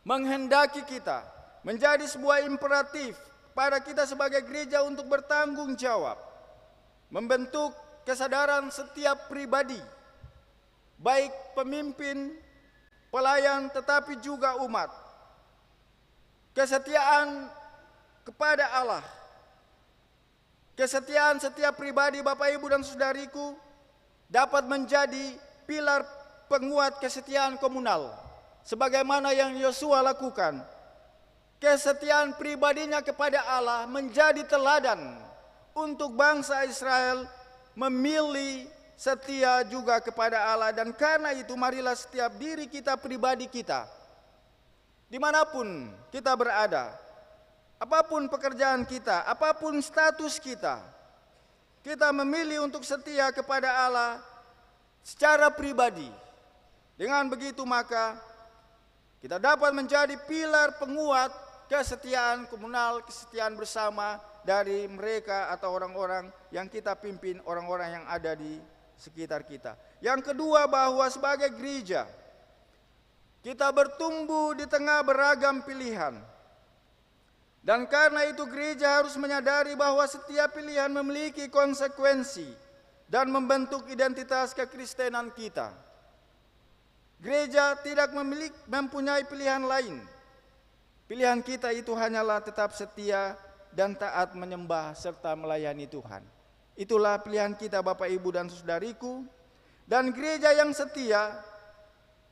menghendaki kita menjadi sebuah imperatif pada kita sebagai gereja untuk bertanggung jawab, membentuk kesadaran setiap pribadi, baik pemimpin, pelayan, tetapi juga umat. Kesetiaan kepada Allah, kesetiaan setiap pribadi Bapak, Ibu, dan saudariku dapat menjadi pilar penguat kesetiaan komunal, sebagaimana yang Yosua lakukan. Kesetiaan pribadinya kepada Allah menjadi teladan untuk bangsa Israel memilih setia juga kepada Allah. Dan karena itu marilah setiap diri kita pribadi kita, dimanapun kita berada, apapun pekerjaan kita, apapun status kita, kita memilih untuk setia kepada Allah secara pribadi. Dengan begitu maka kita dapat menjadi pilar penguat kesetiaan komunal, kesetiaan bersama dari mereka atau orang-orang yang kita pimpin, orang-orang yang ada di sekitar kita. Yang kedua, bahwa sebagai gereja kita bertumbuh di tengah beragam pilihan. Dan karena itu gereja harus menyadari bahwa setiap pilihan memiliki konsekuensi dan membentuk identitas kekristenan kita. Gereja tidak mempunyai pilihan lain. Pilihan kita itu hanyalah tetap setia dan taat menyembah serta melayani Tuhan. Itulah pilihan kita Bapak, Ibu, dan saudariku. Dan gereja yang setia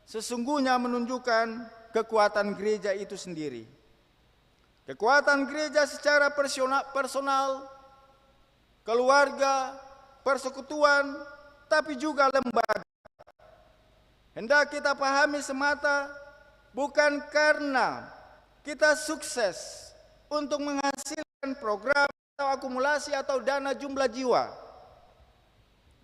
sesungguhnya menunjukkan kekuatan gereja itu sendiri. Kekuatan gereja secara personal, keluarga, persekutuan, tapi juga lembaga. Hendak kita pahami semata bukan karena kita sukses untuk menghasilkan program atau akumulasi atau dana jumlah jiwa,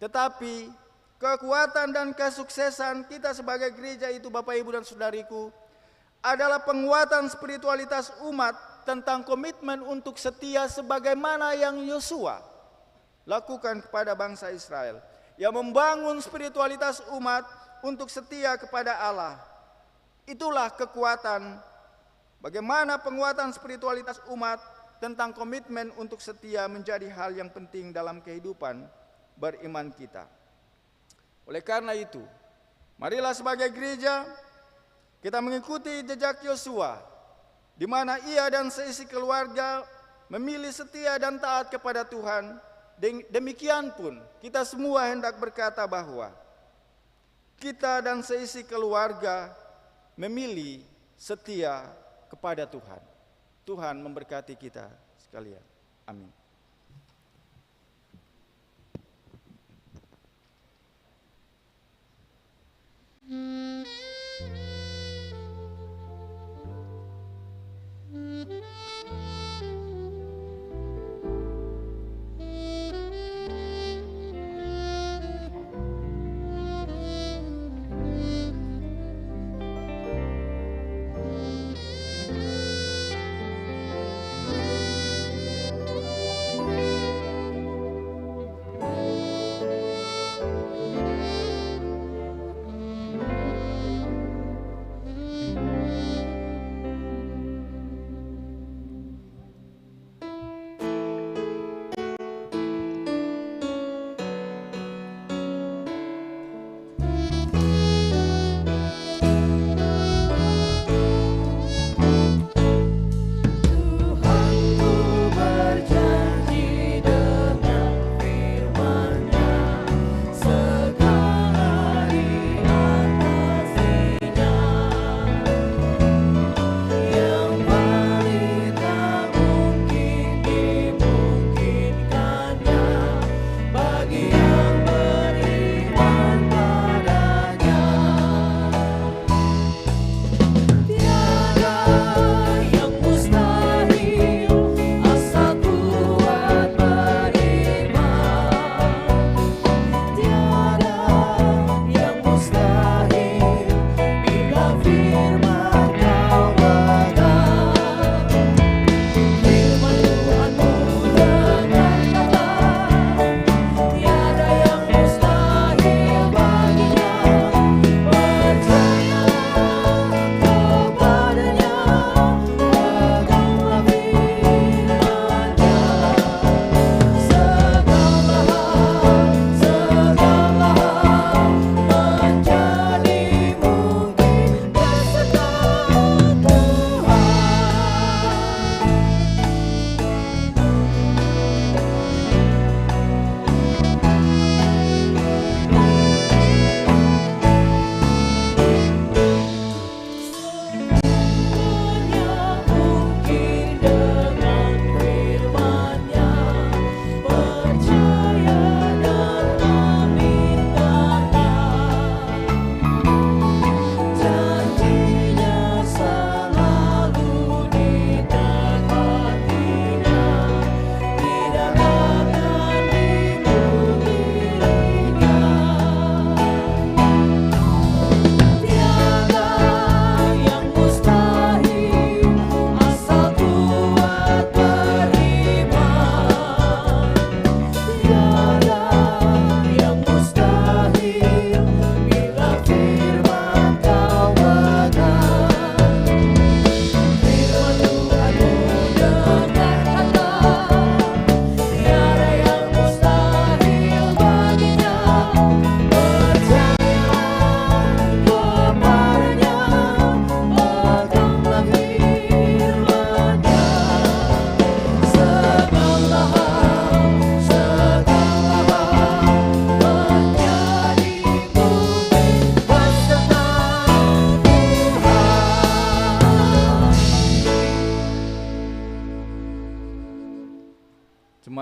tetapi kekuatan dan kesuksesan kita sebagai gereja itu Bapak, Ibu, dan saudariku adalah penguatan spiritualitas umat tentang komitmen untuk setia sebagaimana yang Yosua lakukan kepada bangsa Israel, yang membangun spiritualitas umat untuk setia kepada Allah. Itulah kekuatan, bagaimana penguatan spiritualitas umat tentang komitmen untuk setia menjadi hal yang penting dalam kehidupan beriman kita. Oleh karena itu, marilah sebagai gereja kita mengikuti jejak Yosua, di mana ia dan seisi keluarga memilih setia dan taat kepada Tuhan. Demikian pun kita semua hendak berkata bahwa kita dan seisi keluarga memilih setia kepada Tuhan. Tuhan memberkati kita sekalian. Amin.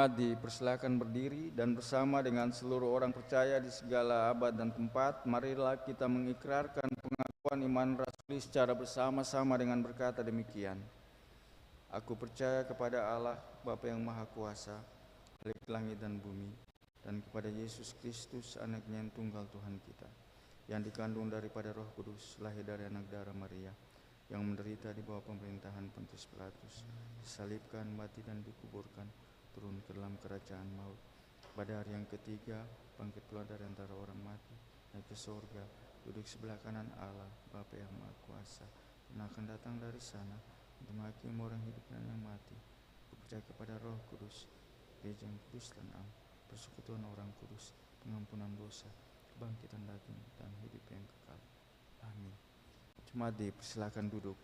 Jemaat dipersilakan berdiri dan bersama dengan seluruh orang percaya di segala abad dan tempat, marilah kita mengikrarkan pengakuan iman rasuli secara bersama-sama dengan berkata demikian. Aku percaya kepada Allah, Bapa yang Maha Kuasa, Khalik langit dan bumi, dan kepada Yesus Kristus, anaknya yang tunggal Tuhan kita, yang dikandung daripada Roh Kudus, lahir dari anak darah Maria, yang menderita di bawah pemerintahan Pontius Pilatus, disalibkan, mati dan dikuburkan, turun ke dalam kerajaan maut. Pada hari yang ketiga, bangkit keluar dari antara orang mati, naik ke surga, duduk sebelah kanan Allah, Bapa yang Maha Kuasa, dan akan datang dari sana untuk menghakimi orang hidup dan yang mati. Aku percaya kepada Roh Kudus, Gereja yang kudus dan am, persekutuan orang kudus, pengampunan dosa, kebangkitan daging, dan hidup yang kekal. Amin. Jemaat dipersilakan duduk.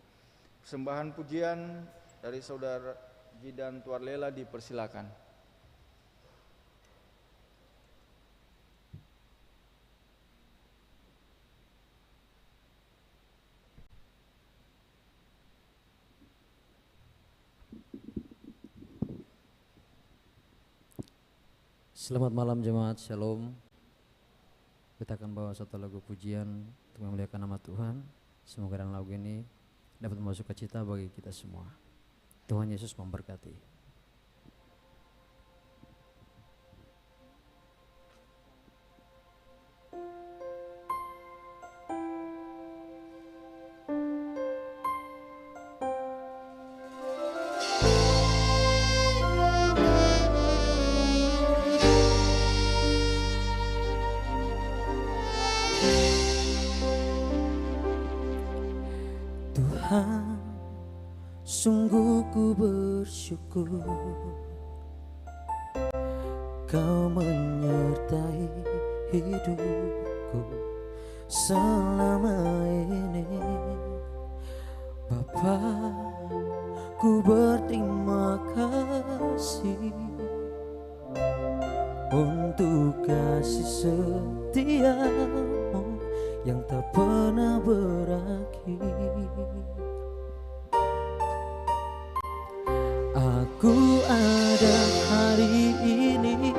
Persembahan pujian dari Saudara Jidan Tuarlela dipersilakan. Selamat malam jemaat, shalom. Kita akan bawa satu lagu pujian untuk memuliakan nama Tuhan. Semoga dalam lagu ini dapat membawa sukacita bagi kita semua. Tuhan Yesus memberkati. Tuhan, sungguh ku bersyukur Kau menyertai hidupku selama ini. Bapa, ku berterima kasih untuk kasih setiamu yang tak pernah berakhir. Aku ada hari ini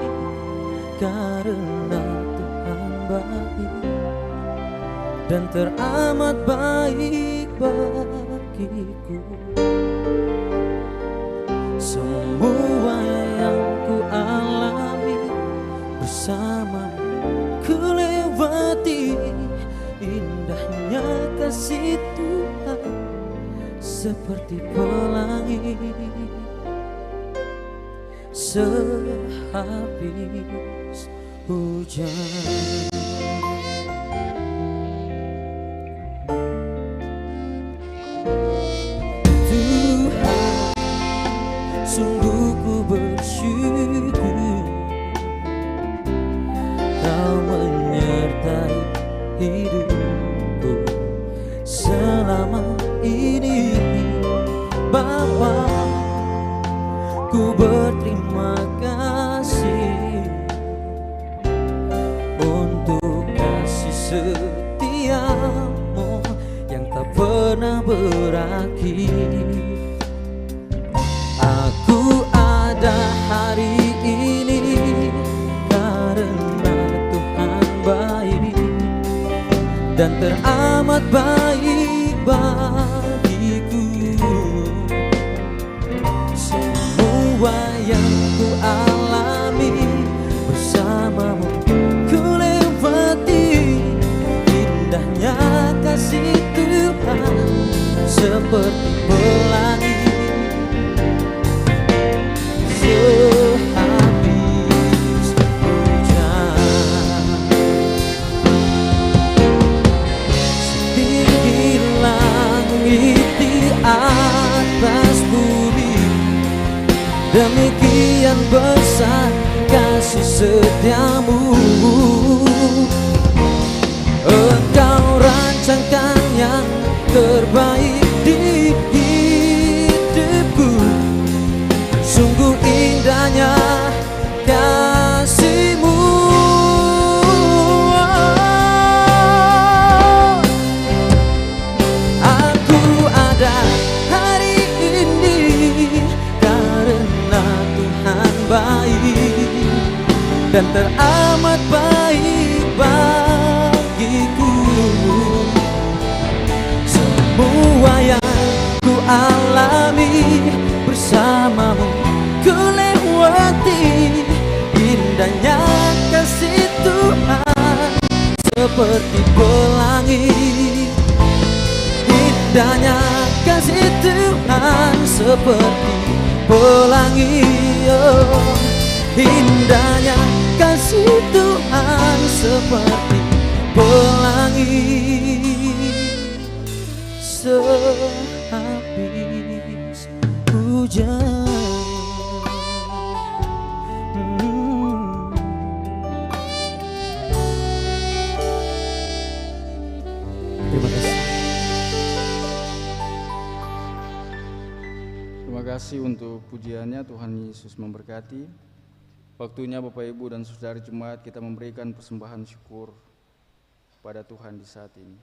karena Tuhan baik dan teramat baik bagiku. Semua yang ku alami bersama ku lewati, indahnya kasih Tuhan seperti pelangi sehabis hujan. Tuhan, sungguh ku bersyukur Kau menyertai hidupku selama ini. Bapa, ku berterima kasih untuk kasih setiamu yang tak pernah berakhir. Aku ada hari ini karena Tuhan baik dan teramat baik bagiku. Semua yang ku alami bersamamu ku lewati, indahnya kasih Tuhan seperti pelangi sehabis hujan. Setinggi langit di atas bumi, demikian besar kasih setiamu. Engkau rancangkan yang terbaik di hidupku. Sungguh indahnya kasih-Mu. Aku ada hari ini karena Tuhan baik dan teramat baik bagiku. Semua yang ku alami bersamamu ku lewati, indahnya kasih Tuhan seperti pelangi. Indahnya kasih Tuhan seperti pelangi, oh. Indahnya kasih Tuhan seperti pelangi sehabis hujan. Terima kasih. Terima kasih untuk pujiannya. Tuhan Yesus memberkati. Waktunya Bapak Ibu dan Saudara Jemaat kita memberikan persembahan syukur kepada Tuhan di saat ini.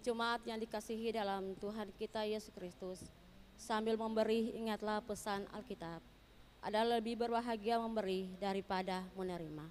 Jemaat yang dikasihi dalam Tuhan kita Yesus Kristus, sambil memberi ingatlah pesan Alkitab. Adalah lebih berbahagia memberi daripada menerima.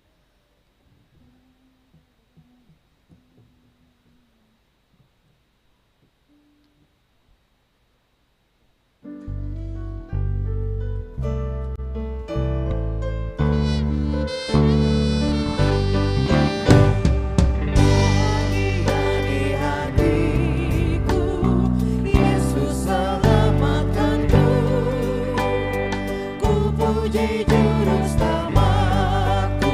Puji juru selamatku.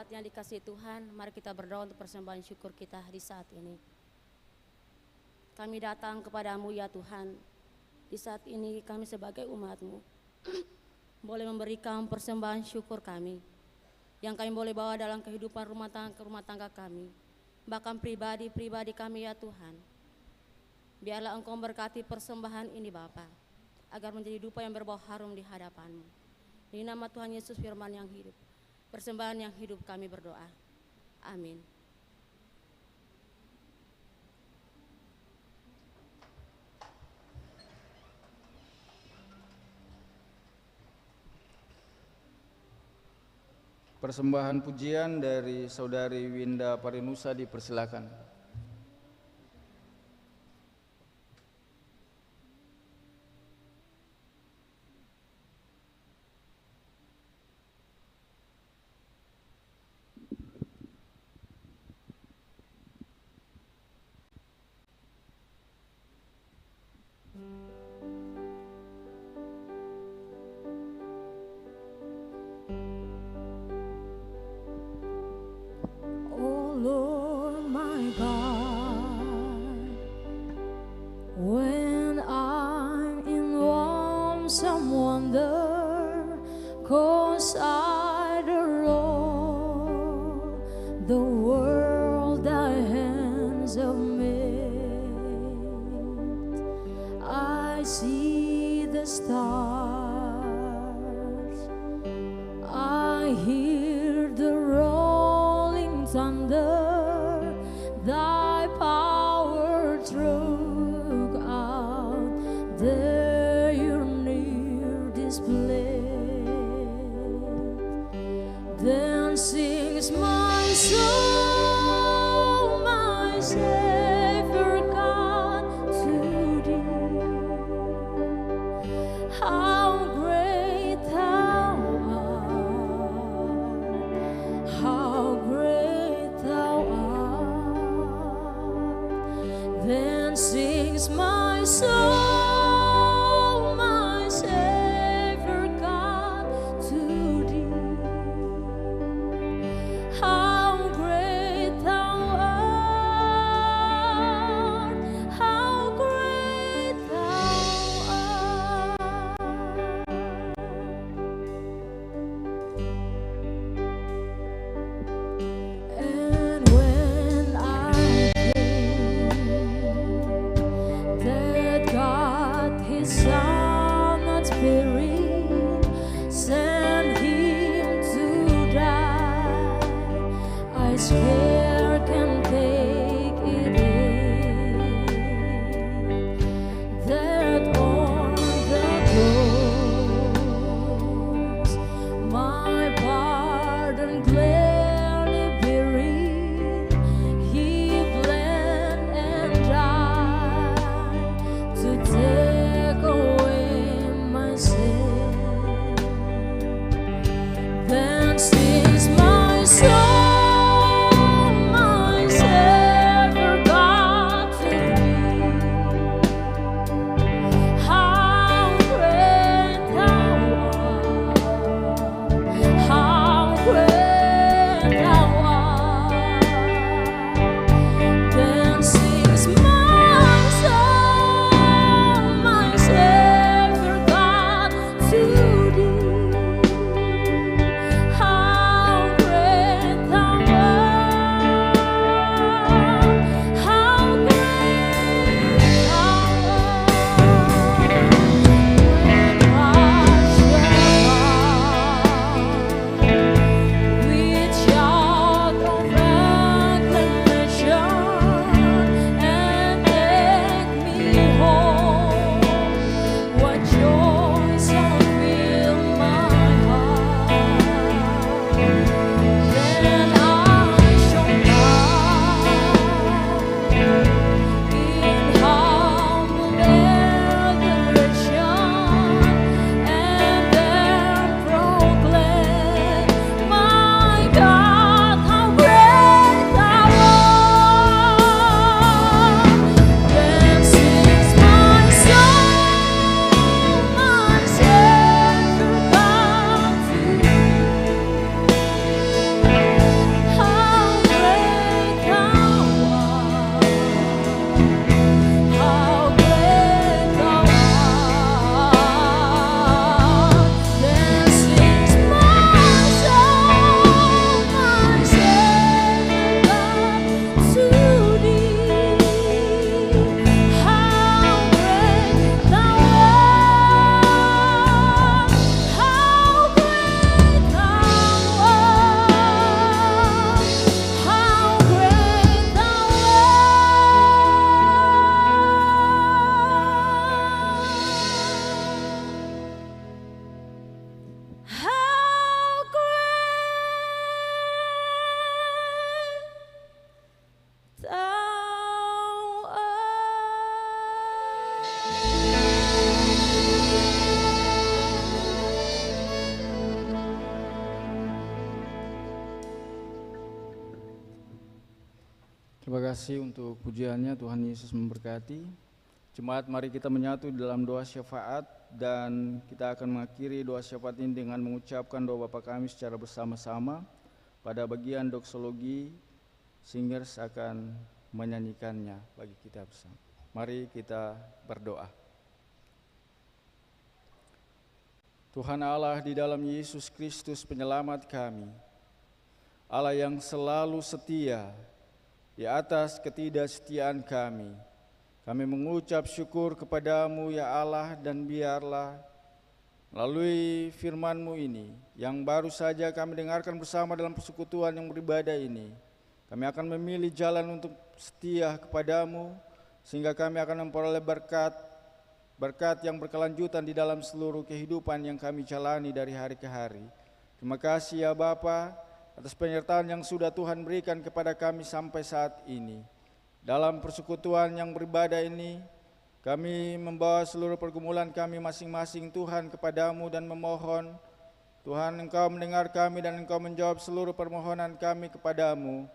Jemaat yang dikasihi Tuhan, mari kita berdoa untuk persembahan syukur kita di saat ini. Kami datang kepadamu ya Tuhan, di saat ini kami sebagai umat-Mu boleh memberikan persembahan syukur kami, yang kami boleh bawa dalam kehidupan rumah tangga kami, bahkan pribadi-pribadi kami ya Tuhan. Biarlah Engkau berkati persembahan ini Bapa, agar menjadi dupa yang berbau harum di hadapan-Mu. Di nama Tuhan Yesus firman yang hidup, persembahan yang hidup kami berdoa. Amin. Persembahan pujian dari Saudari Winda Parinusa dipersilakan. Oh Lord my God, when I'm in lonesome wonder, 'cause I adore the world thy hands have made. I see the stars, I hear the rolling thunder, thy power throughout there you're near displayed. Then sings my soul, my Savior God, to thee. How great thou art, how great thou art. Then sings my soul, my Savior God, to thee. How great thou art, how great thou art. And when I think that God his Son not sparing, sent him to die, I scarce can take it in, that on the cross my pardon gladly bearing, he bled and died to take away my sin. Then sings my soul, my Savior God, to thee. How great thou art, how great thou art. Then sings my soul, my Savior God, to thee. Terima kasih untuk pujiannya, Tuhan Yesus memberkati. Jemaat, mari kita menyatu dalam doa syafaat dan kita akan mengakhiri doa syafaat ini dengan mengucapkan doa Bapa kami secara bersama-sama. Pada bagian doksologi, singers akan menyanyikannya bagi kita bersama. Mari kita berdoa. Tuhan Allah di dalam Yesus Kristus penyelamat kami, Allah yang selalu setia di atas ketidaksetiaan kami mengucap syukur kepadamu ya Allah, dan biarlah melalui firman-Mu ini yang baru saja kami dengarkan bersama dalam persekutuan yang beribadah ini, kami akan memilih jalan untuk setia kepadamu, sehingga kami akan memperoleh berkat yang berkelanjutan di dalam seluruh kehidupan yang kami jalani dari hari ke hari. Terima kasih ya Bapa atas penyertaan yang sudah Tuhan berikan kepada kami sampai saat ini. Dalam persekutuan yang beribadah ini, kami membawa seluruh pergumulan kami masing-masing Tuhan kepadamu dan memohon, Tuhan Engkau mendengar kami dan Engkau menjawab seluruh permohonan kami kepadamu.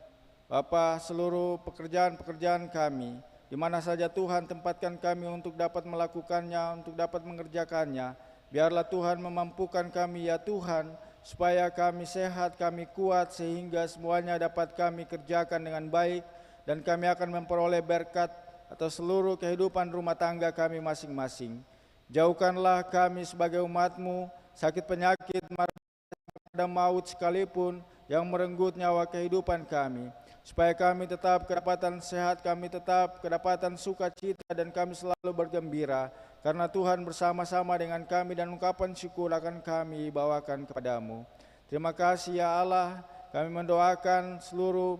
Bapa, seluruh pekerjaan-pekerjaan kami, di mana saja Tuhan tempatkan kami untuk dapat melakukannya, untuk dapat mengerjakannya, biarlah Tuhan memampukan kami ya Tuhan, supaya kami sehat, kami kuat, sehingga semuanya dapat kami kerjakan dengan baik, dan kami akan memperoleh berkat atas seluruh kehidupan rumah tangga kami masing-masing. Jauhkanlah kami sebagai umat-Mu sakit penyakit, marah, maut sekalipun yang merenggut nyawa kehidupan kami, supaya kami tetap kedapatan sehat, kami tetap kedapatan sukacita, dan kami selalu bergembira, karena Tuhan bersama-sama dengan kami, dan ungkapan syukur akan kami bawakan kepadamu. Terima kasih ya Allah, kami mendoakan seluruh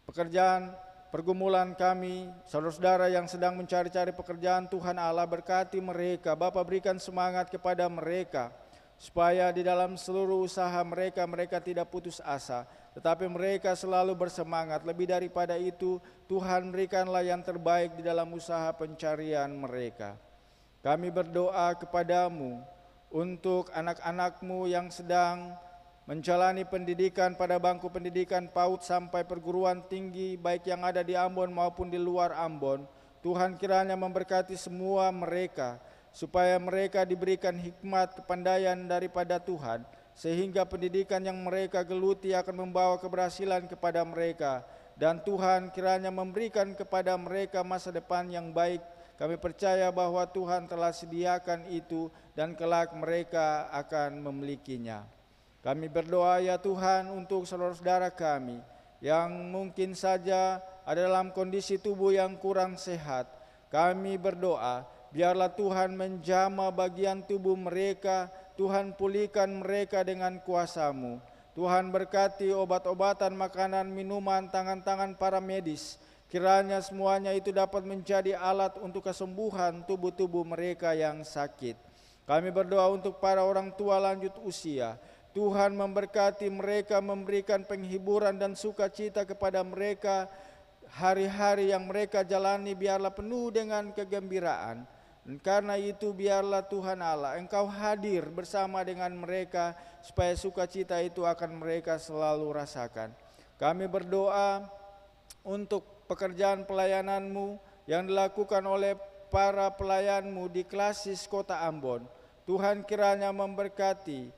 pekerjaan, pergumulan kami, saudara-saudara yang sedang mencari-cari pekerjaan. Tuhan Allah berkati mereka, Bapa berikan semangat kepada mereka, supaya di dalam seluruh usaha mereka, mereka tidak putus asa, tetapi mereka selalu bersemangat. Lebih daripada itu, Tuhan berikanlah yang terbaik di dalam usaha pencarian mereka. Kami berdoa kepadamu untuk anak-anak-Mu yang sedang menjalani pendidikan pada bangku pendidikan PAUD sampai perguruan tinggi, baik yang ada di Ambon maupun di luar Ambon. Tuhan kiranya memberkati semua mereka, supaya mereka diberikan hikmat kepandaian daripada Tuhan, sehingga pendidikan yang mereka geluti akan membawa keberhasilan kepada mereka, dan Tuhan kiranya memberikan kepada mereka masa depan yang baik. Kami percaya bahwa Tuhan telah sediakan itu, dan kelak mereka akan memilikinya. Kami berdoa ya Tuhan untuk saudara-saudara kami yang mungkin saja ada dalam kondisi tubuh yang kurang sehat. Kami berdoa, biarlah Tuhan menjamah bagian tubuh mereka, Tuhan pulihkan mereka dengan kuasa-Mu. Tuhan berkati obat-obatan, makanan, minuman, tangan-tangan para medis. Kiranya semuanya itu dapat menjadi alat untuk kesembuhan tubuh-tubuh mereka yang sakit. Kami berdoa untuk para orang tua lanjut usia. Tuhan memberkati mereka, memberikan penghiburan dan sukacita kepada mereka. Hari-hari yang mereka jalani biarlah penuh dengan kegembiraan. Dan karena itu biarlah Tuhan Allah, Engkau hadir bersama dengan mereka, supaya sukacita itu akan mereka selalu rasakan. Kami berdoa untuk pekerjaan pelayanan-Mu yang dilakukan oleh para pelayan-Mu di Klasis Kota Ambon. Tuhan kiranya memberkati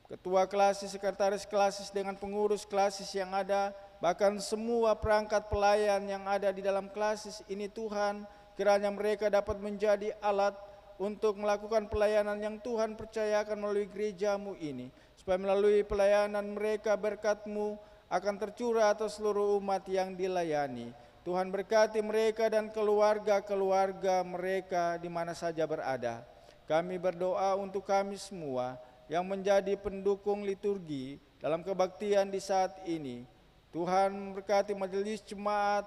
ketua klasis, sekretaris klasis, dengan pengurus klasis yang ada, bahkan semua perangkat pelayan yang ada di dalam klasis ini. Tuhan, kiranya mereka dapat menjadi alat untuk melakukan pelayanan yang Tuhan percayakan melalui gereja-Mu ini, supaya melalui pelayanan mereka berkat-Mu akan tercurah atas seluruh umat yang dilayani. Tuhan berkati mereka dan keluarga-keluarga mereka di mana saja berada. Kami berdoa untuk kami semua yang menjadi pendukung liturgi dalam kebaktian di saat ini. Tuhan berkati majelis jemaat,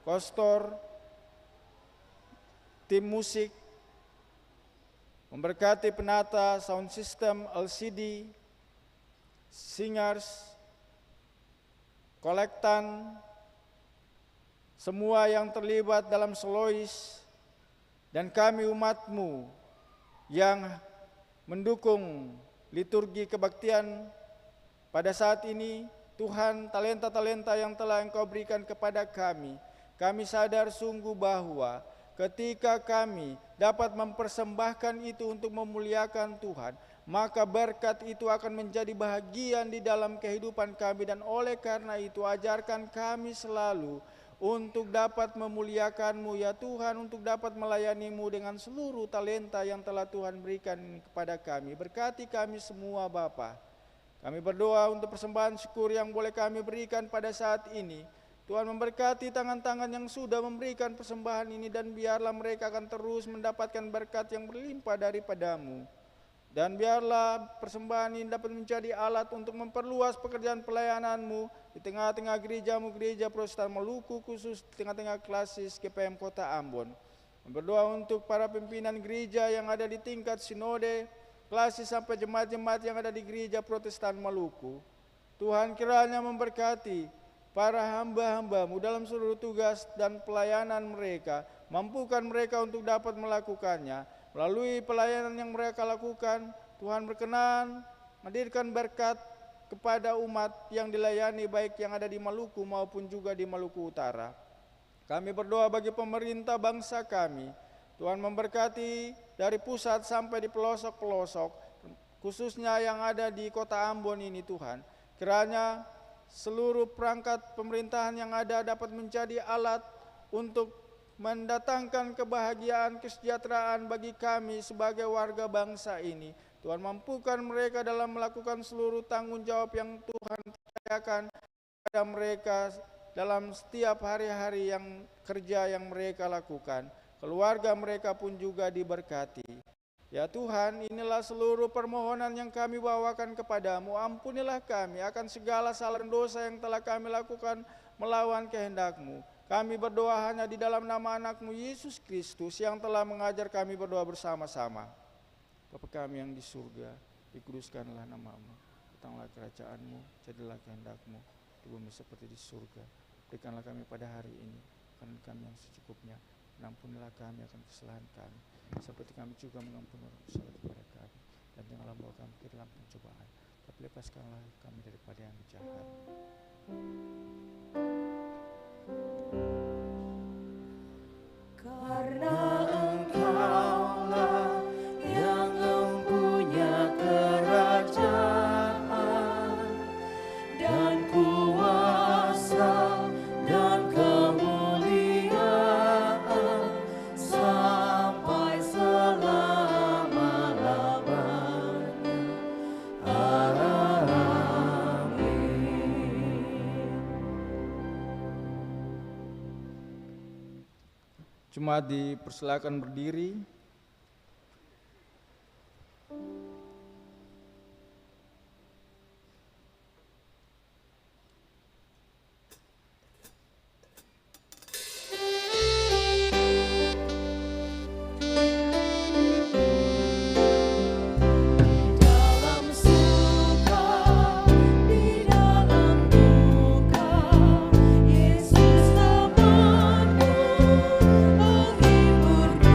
kostor, tim musik, memberkati penata sound system, LCD, singers, kolektan, semua yang terlibat dalam solois, dan kami umat-Mu yang mendukung liturgi kebaktian pada saat ini. Tuhan, talenta-talenta yang telah Engkau berikan kepada kami. Kami sadar sungguh bahwa ketika kami dapat mempersembahkan itu untuk memuliakan Tuhan, maka berkat itu akan menjadi bahagian di dalam kehidupan kami. Dan oleh karena itu ajarkan kami selalu untuk dapat memuliakan-Mu ya Tuhan, untuk dapat melayani-Mu dengan seluruh talenta yang telah Tuhan berikan kepada kami. Berkati kami semua Bapa. Kami berdoa untuk persembahan syukur yang boleh kami berikan pada saat ini. Tuhan memberkati tangan-tangan yang sudah memberikan persembahan ini, dan biarlah mereka akan terus mendapatkan berkat yang berlimpah daripada-Mu. Dan biarlah persembahan ini dapat menjadi alat untuk memperluas pekerjaan pelayanan-Mu di tengah-tengah gereja-Mu, Gereja Protestan Maluku, khusus di tengah-tengah klasis GPM Kota Ambon. Berdoa untuk para pimpinan gereja yang ada di tingkat sinode, klasis sampai jemaat-jemaat yang ada di Gereja Protestan Maluku. Tuhan kiranya memberkati para hamba-hamba-Mu dalam seluruh tugas dan pelayanan mereka. Mampukan mereka untuk dapat melakukannya. Melalui pelayanan yang mereka lakukan, Tuhan berkenan menghadirkan berkat kepada umat yang dilayani, baik yang ada di Maluku maupun juga di Maluku Utara. Kami berdoa bagi pemerintah bangsa kami. Tuhan memberkati dari pusat sampai di pelosok-pelosok, khususnya yang ada di Kota Ambon ini Tuhan. Kiranya seluruh perangkat pemerintahan yang ada dapat menjadi alat untuk mendatangkan kebahagiaan, kesejahteraan bagi kami sebagai warga bangsa ini. Tuhan mampukan mereka dalam melakukan seluruh tanggung jawab yang Tuhan percayakan kepada mereka dalam setiap hari-hari yang kerja yang mereka lakukan. Keluarga mereka pun juga diberkati. Ya Tuhan, inilah seluruh permohonan yang kami bawakan kepadamu. Ampunilah kami akan segala salah dan dosa yang telah kami lakukan melawan kehendak-Mu. Kami berdoa hanya di dalam nama anak-Mu Yesus Kristus yang telah mengajar kami berdoa bersama-sama. Bapa kami yang di surga, dikuduskanlah nama-Mu, datanglah kerajaan-Mu, jadilah kehendak-Mu di bumi seperti di surga. Berikanlah kami pada hari ini makanan kami yang secukupnya. Ampunilah kami akan kesalahan kami, seperti kami juga mengampuni orang bersalah kepada kami. Dan janganlah membawa kami ke dalam pencobaan, tapi lepaskanlah kami daripada yang jahat. Karena Engkaulah yang mempunyai kerajaan dan kuasa dan kemuliaan sampai selama-lamanya. Amin. Jemaat dipersilakan berdiri. Dalam suka, di dalam duka, Yesus temanku, penghiburku.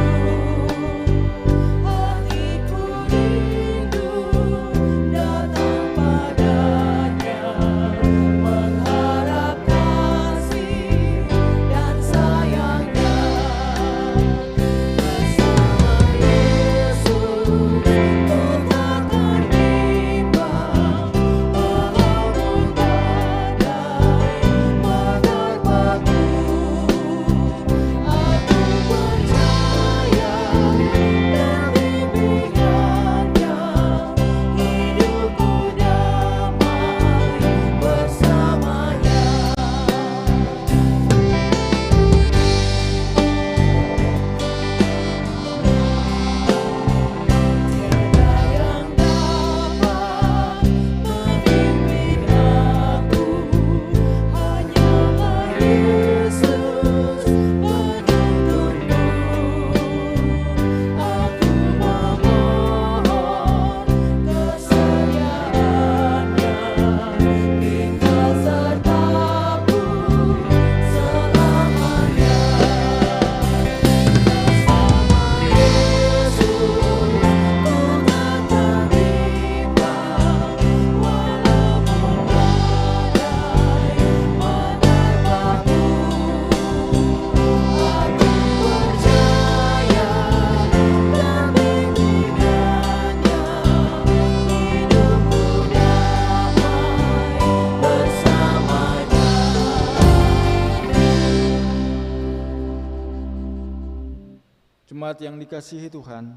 Jemaat yang dikasihi Tuhan,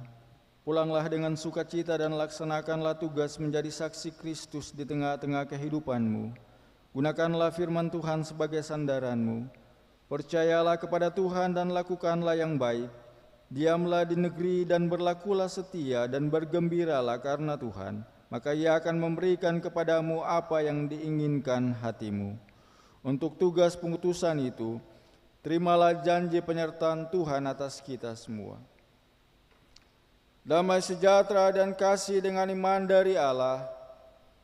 pulanglah dengan sukacita dan laksanakanlah tugas menjadi saksi Kristus di tengah-tengah kehidupanmu. Gunakanlah firman Tuhan sebagai sandaranmu. Percayalah kepada Tuhan dan lakukanlah yang baik. Diamlah di negeri dan berlakulah setia dan bergembiralah karena Tuhan. Maka Ia akan memberikan kepadamu apa yang diinginkan hatimu. Untuk tugas pengutusan itu, terimalah janji penyertaan Tuhan atas kita semua. Damai sejahtera dan kasih dengan iman dari Allah,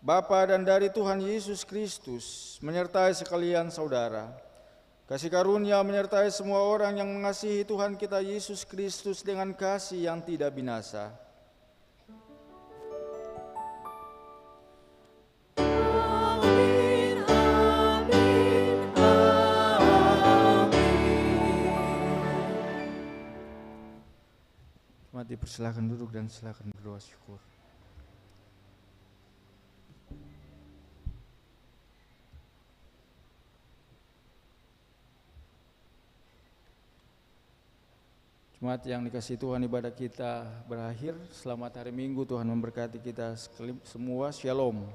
Bapa dan dari Tuhan Yesus Kristus menyertai sekalian saudara. Kasih karunia menyertai semua orang yang mengasihi Tuhan kita Yesus Kristus dengan kasih yang tidak binasa. Amin, amin, amin. Jemaat dipersilakan duduk dan silakan berdoa syukur. Jemaat yang dikasihi Tuhan, ibadah kita berakhir. Selamat hari Minggu, Tuhan memberkati kita semua. Shalom.